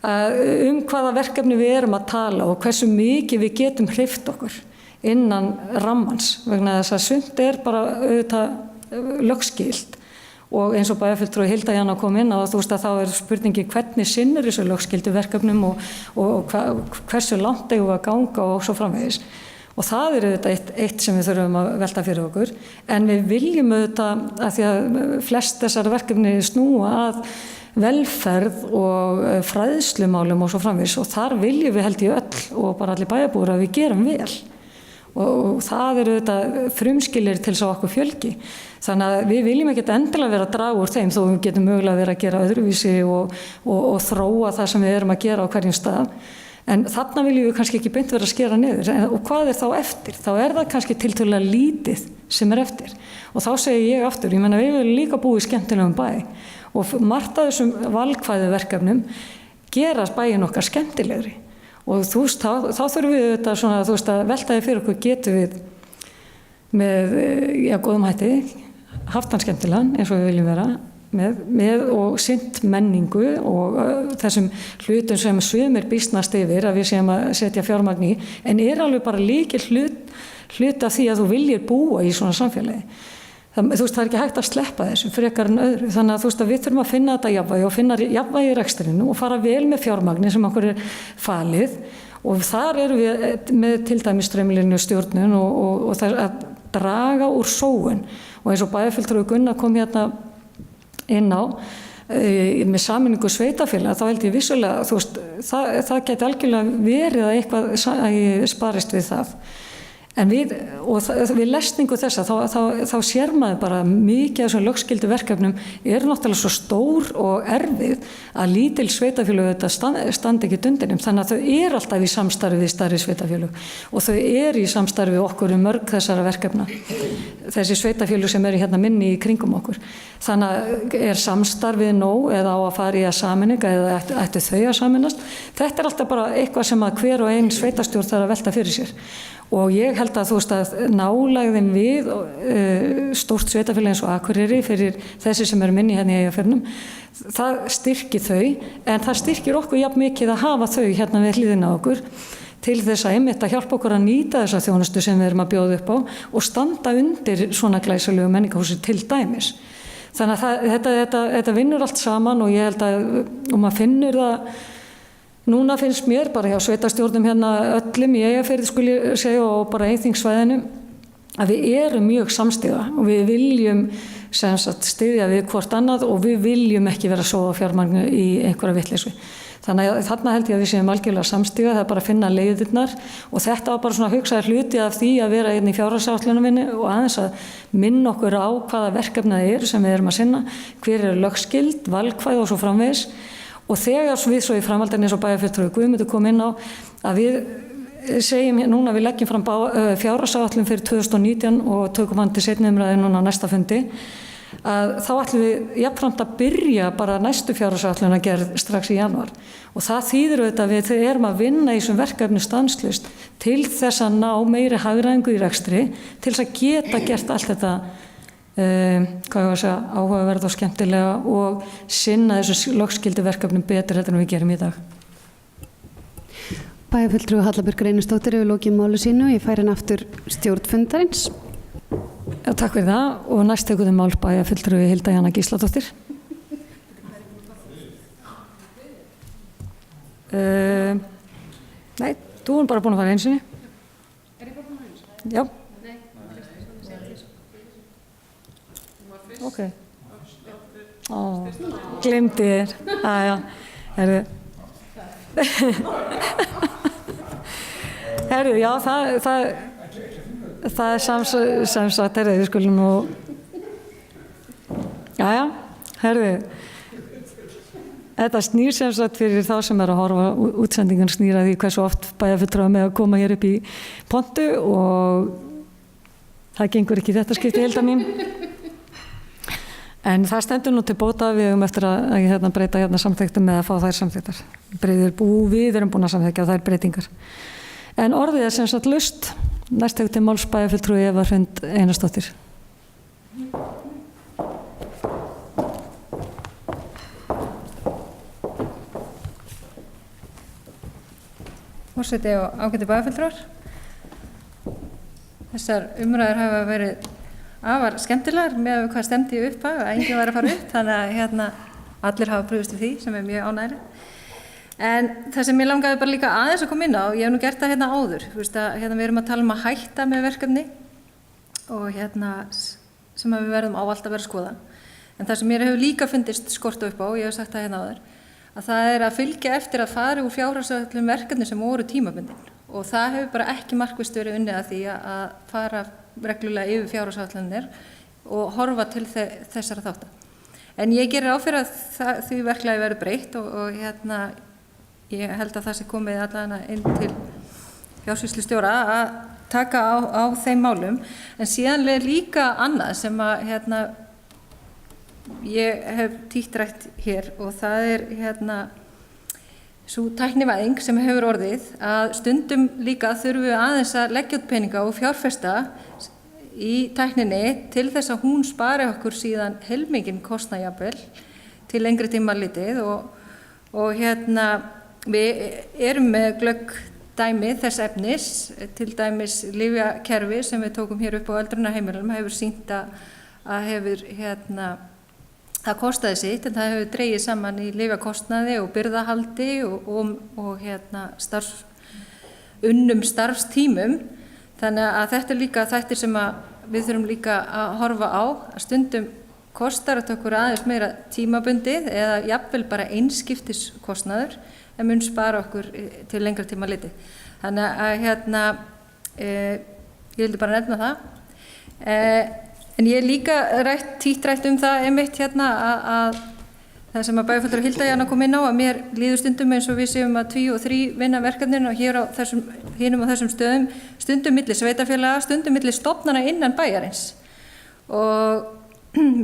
hvaða verkefni við erum að tala og hversu mikið við getum hreyft okkur innan rammans vegna þess að sumt bara auðvitað lögskilt og eins og bæjarfulltrúi Hilda Jana kom inn á þú veist að þá spurningi hvernig sinnir þessu lögskildu verkefnum og hversu langt eigum við að ganga og svo framvegis. Og það auðvitað eitt sem við þurfum að velta fyrir okkur, en við viljum auðvitað að því að flest þessar verkefni snúa að velferð og fræðslumálum og svo framvegis og þar viljum við held í öll og bara allir bæjarbúar að við gerum vel. Og það auðvitað frumskilir til þess að okkur fjölgi. Þannig að við viljum ekkert endilega vera að draga úr þeim þó við getum mögulega verið að gera öðruvísi og þróa það sem við erum að gera á hverjum stað. En þarna viljum við kannski ekki beint vera að skera niður. Og hvað þá eftir? Þá það kannski tiltölulega lítið sem eftir. Og þá segi ég aftur, ég meina við viljum líka búa í skemmtilegum bæ. Og margt af þessum valkvæðu verkefnum gerast bæinn okkar skemmtilegri. Og þú veist, þá þurfum við þetta svona, þú veist, að velta því fyrir okkur getum við með, góðum hætti, haft hann skemmtilegan eins og við viljum vera. Með og sinnt menningu og þessum hlutum sem sumir býsnast yfir að við séum að setja fjármagn í en alveg bara líkil hlut af því að þú viljir búa í svona samfélagi. Þú veist, það ekki hægt að sleppa þessu frekar en öðru. Þannig að þú veist að við þurfum að finna þetta jafnvægi og finna jafnvægi í rekstrinu og fara vel með fjármagni sem okkur falið og þar við með til dæmis straumlínu stjórnun og það að draga úr sóun og eins og bæjarfulltrúi Gunnar kom hérna inn á með sameiningu sveitafélaga þá held ég vissulega þú veist það geti algjörlega verið að eitthvað sparist við það en við lesningu þessa þá sér maður bara mikið af þessum lögskyldu verkefnum náttúrulega svo stór og erfið að lítil sveitafélög þetta standi ekki undir þannig að þau alltaf í samstarfi við stærri sveitafélög og þau í samstarfi við okkur mörg þessara verkefna þessi sveitafélög sem hérna minni í kringum okkur þannig að samstarfið nóg eða á að fara í að sameininga eða ættu þau að sameinast þetta alltaf bara eitthvað sem að hver og ein sveitastjórn þarf að velta fyrir sér og ég held að þú veist að nálægðin við stórt sveitafélag eins og Akureyri fyrir þessi sem minni hérna í Eyjafjörðum það styrkir þau en það styrkir okkur jafn mikið að hafa þau hérna við hliðina á okkur til þess að einmitt að hjálpa okkur að nýta þessa þjónustu sem við erum að bjóða upp á og standa undir svona glæsilegu menningarhúsi til dæmis. Þannig að þetta vinnur allt saman og ég held að maður finnur það núna finnst mér bara hjá sveitastjórnum hérna öllum í Eyjafirði skuli segja og bara Eyþingssvæðinu að við erum mjög samstiga og við viljum sem sagt styðja við hvort annað og við viljum ekki vera svo fjármagn í einhverja vitleysu. Þannig að þarna held ég að við séum algjörlega samstiga, það bara að finna leiðirnar og þetta var bara svona hugsaður hluti af því að vera inn í fjárhagsáætluninni og aðeins að minna okkur á hvaða verkefni það sem við erum að sinna, hver lögskild, valkvæð og svo framvegis. Og þegar við svo í framhaldinu eins og bæjarfulltrúi Guðmundur kom inn á að við segjum núna við leggjum fram fjárhagsáætlun fyrir 2019 og tökum hann til seinni umræðu núna á næsta fundi að þá ætlum við jafnframt að byrja bara næstu fjárhagsáætlun að gera strax í janúar og það þýðir auðvitað við erum að vinna í þessum verkefni stanslaust til þess að ná meiri hagræðingu í rekstri til þess að geta gert allt þetta áhugaverð og skemmtilega og sinna þessu lögskyldu verkefnum betur heldur en við gerum í dag. Bæjarfulltrúi Hallabjörg Reynisdóttir hefur lokið máli sínu, ég færi hann aftur stjórnfundarins. Já, takk fyrir það og næst tekur þið mál bæjarfulltrúi Hilda Jana Gísladóttir. Nei, þú er bara búin að fara einu sinni. Er ég bara búin að einu sinni? Já. Ok. Glemdi þér. Herðu. Herðu, já, það sem sagt, herðu, við skulum nú. Herðu. Þetta snýr sem sagt fyrir þá sem að horfa útsendingun snýra því hversu oft bæjarfulltrúar með að koma hér upp í pontu og það gengur ekki þetta skipti Hilda mín. En það stendur nú til bóta við eftir að breyta samþykktum eða fá þær samþykktar. Við erum búin að samþykkja þær breytingar. En orðið sem sagt laust. Næst tekur til máls bæjarfulltrúi Eva Hrund Einarsdóttir. Forseti og ágæti bæjarfulltrúar. Þessar umræður hafa verið afar skemmtilegar með hvað stemdi upp að enginn var að fara upp, þannig að allir hafa brugðist við því sem mjög ánægilegt. En það sem ég langaði bara líka aðeins að koma inn á, ég hef nú gert það áður, við erum að tala að hætta með verkefni og sem við verðum ávallt að vera að skoða. En það sem mér hefur líka fundist skorta upp á, ég hef sagt það áður, að það að fylgja eftir að fara úr fjárhagsöflum verkefni sem voru tímabundin. Og það hefur bara ekki markvisst verið unnið að því að fara reglulega yfir fjárhagsáætlanir og horfa til þessara þátta. En ég gerir áfyrir að því verklagi verður breytt og ég held að það sé komið allavega inn til fjársýslustjóra að taka á þeim málum. En síðan er líka annað sem að ég hef títtrætt hér og það er sú tæknivæðing sem hefur orðið að stundum líka þurfum við aðeins að leggja út peninga og fjárfesta í tækninni til þess að hún spari okkur síðan heilmikinn kostnað jafnvel til lengri tíma litið og við erum með glögg dæmi þess efnis, til dæmis lyfjakerfi sem við tókum hér upp á öldrunarheimilum hefur sýnt að hefur það kostaði sitt en það hefur dregið saman í lyfjakostnaði og birgðahaldi og unnum starfstímum. Þannig að þetta er líka þættir sem við þurfum líka að horfa á, að stundum kostar þetta okkur aðeins meira tímabundið eða jafnvel bara einskiptiskostnaður en mun spara okkur til lengra tíma litið. Þannig að ég vildi bara nefna það. En ég er líka títtrætt það einmitt að það sem að bæjarfulltrúi Hilda kom inn á að mér líður stundum eins og við séum að 2 og 3 vinna verkefnin og hér á hinum á þessum stöðum, stundum milli sveitarfélaga, stundum milli stofnana innan bæjarins. Og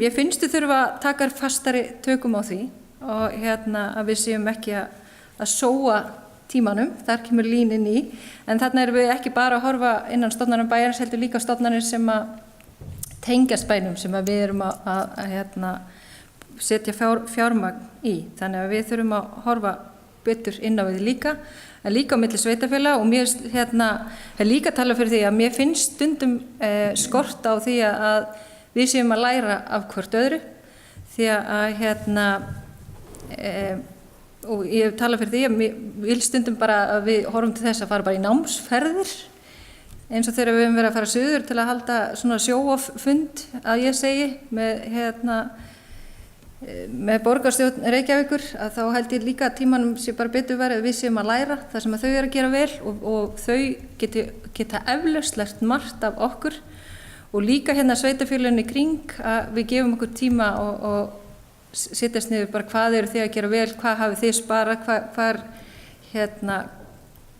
ég finnst þið þurfa að taka fastari tökum á því og að við séum ekki að sóa tímanum, þar kemur línin í, en þarna erum við ekki bara að horfa innan stofnana bæjarins, heldur líka stofnanir sem að tengjast bænum sem að við erum að setja fjármagn í. Þannig að við þurfum að horfa betur inn á við líka, en líka á milli sveitarfélaga og mér er líka að tala fyrir því að mér finnst stundum skort á því að við séum að læra af hvort öðru, því að og ég tala fyrir því að mér vil stundum bara að við horfum til þess að fara bara í námsferðir, eins og þegar við höfum verið að fara suður til að halda svona show-off fund að ég segi með borgarstjórn Reykjavíkur, að þá held ég líka að tímanum sé bara betur verið að við séum að læra það sem að þau eru að gera vel og þau geta eflaust lært margt af okkur og líka sveitarfélögin í kring að við gefum okkur tíma og setjast niður bara hvað eru þið að gera vel, hvað hafið þið sparað, hvar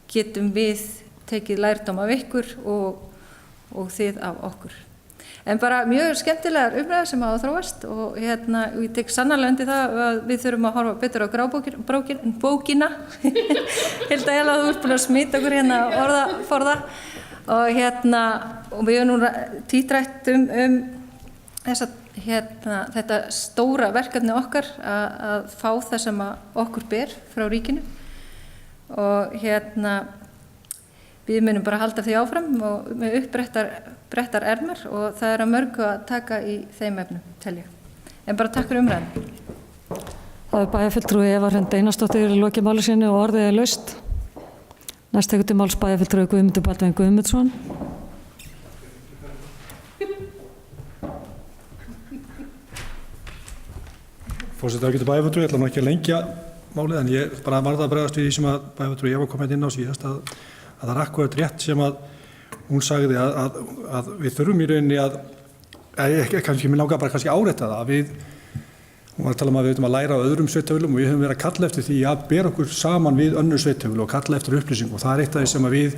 getum við tekið lærdóm af ykkur og þið af okkur. En bara mjög skemmtilegar umræður sem hafa þróast og ég tek sannarlega undir það að við þurfum að horfa betur á grábókina. Hilda Ela, þú ert búin að smita okkur orðaforða og við höfum nú títtrætt þetta stóra verkefni okkar að fá það sem okkur ber frá ríkinu og við munum bara halda því áfram og með uppbrettar ermar og það er að mörgu að taka í þeim efnum, tel ég. En bara takk fyrir umræðinu. Það er bæjarfulltrúi Eva Hrund Einarsdóttir í lokið máli sinni og orðið er laust. Næst tekur til máls bæjarfulltrúi Guðmundur Baldvin Guðmundsson. Forseti ágætu bæjarfulltrúi, ég ætla nú ekki að lengja málið en ég bara varð að bregðast við því sem að bæjarfulltrúi Eva kom inn á síðast að það er akkúrat rétt sem að hún sagði að við þurfum í rauninni kannski mér langar bara kannski árétta það að Hún var að tala um að við veitum að læra á öðrum sveitarfélögum og við höfum verið að kalla eftir því að bera okkur saman við önnur sveitarfélög og kalla eftir upplýsingum og það eitt af því sem við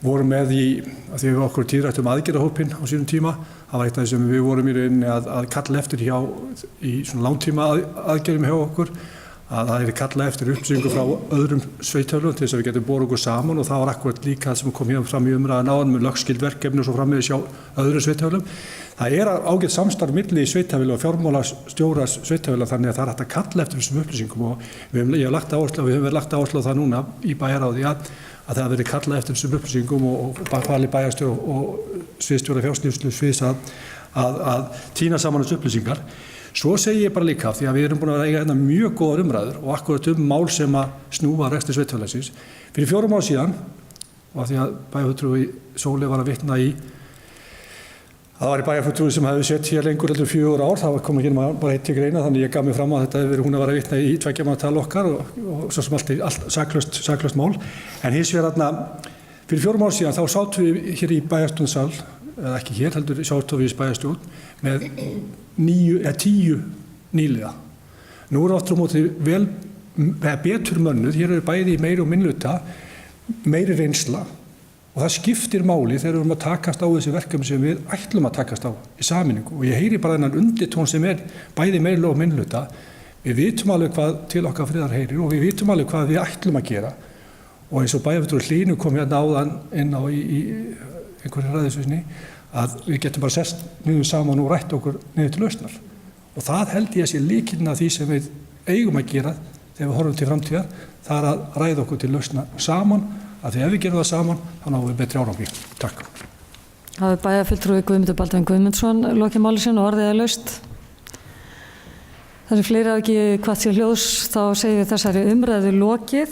vorum með í, að því við okkur tíðrætt aðgerðahópinn á sínum tíma, það var eitt af því sem við vorum í rauninni að kalla eftir í svona langtíma aðgerðum hjá okkur, að það kalla eftir upplýsingum frá öðrum sveitarfélögum til þess að við getum borið okkur saman og það var akkurat líka sem kom hér fram í umræðan áðan með lögskild verkefni og svo framvegis hjá öðrum sveitarfélögum. Það ágætt samstarf milli sveitarfélaga og fjármálastjóra sveitarfélaga þannig að það hægt að kalla eftir þessum upplýsingum og við höfum verið lagt áherslu á það núna í bæjarráði að það hafi verið kallað eftir þessum upplýsingum og falið bæjarstjóra og sviðsstjóra fjárstýrslu sviðs að tína saman þessu upplýsingar. Svo segi ég bara líka því að við erum búin að eiga hérna mjög góðar umræður og akkurat mál sem að snúa rekstri sveitarfélagsins. Fyrir 4 árum síðan, og því að bæjarfulltrúi Sóley var að vitna í, það var í bæjarfulltrúi sem hefði sett hér lengur heldur 4 ár, það kom ekki bara eitt til greina, þannig ég gaf mig fram að þetta hefði verið hún að vera að vitna í 2 manna tal okkar og svo sem allt saklaust mál. En hins vegar fyrir 4 árum síðan þá sátum við hér í bæjarstjórnarsal, eða ekki hér heldur sátum við í bæjarstjórn með 10 nýliða. Nú aftur á móti betur mönnuð, hér eru bæði í meiri og minnluta, meiri reynsla og það skiptir máli þegar við erum að takast á þessi verkefni sem við ætlum að takast á í sameiningu og ég heyri bara þennan undirtón sem bæði meiri og minnluta. Við vitum alveg hvað til okkar friðar heyrir og við vitum alveg hvað við ætlum að gera og eins og bæjarfulltrúi Hlínu kom hérna áðan inn á í einhverju ræðisvísni að við getum bara sest niður saman og rætt okkur niður til lausnar. Og það held ég að sé lykillinn að því sem við eigum að gera þegar við horfum til framtíðar, það að ræða okkur til lausnar saman, að því ef við gerum það saman, þá náum við betri árangri. Takk. Það er bæjarfulltrúi Guðmundur Baldvin Guðmundsson lokið máli sínu og orðið laust. Það fleiri ekki hvað til hljóðs, þá segjum við þessari umræðu lokið.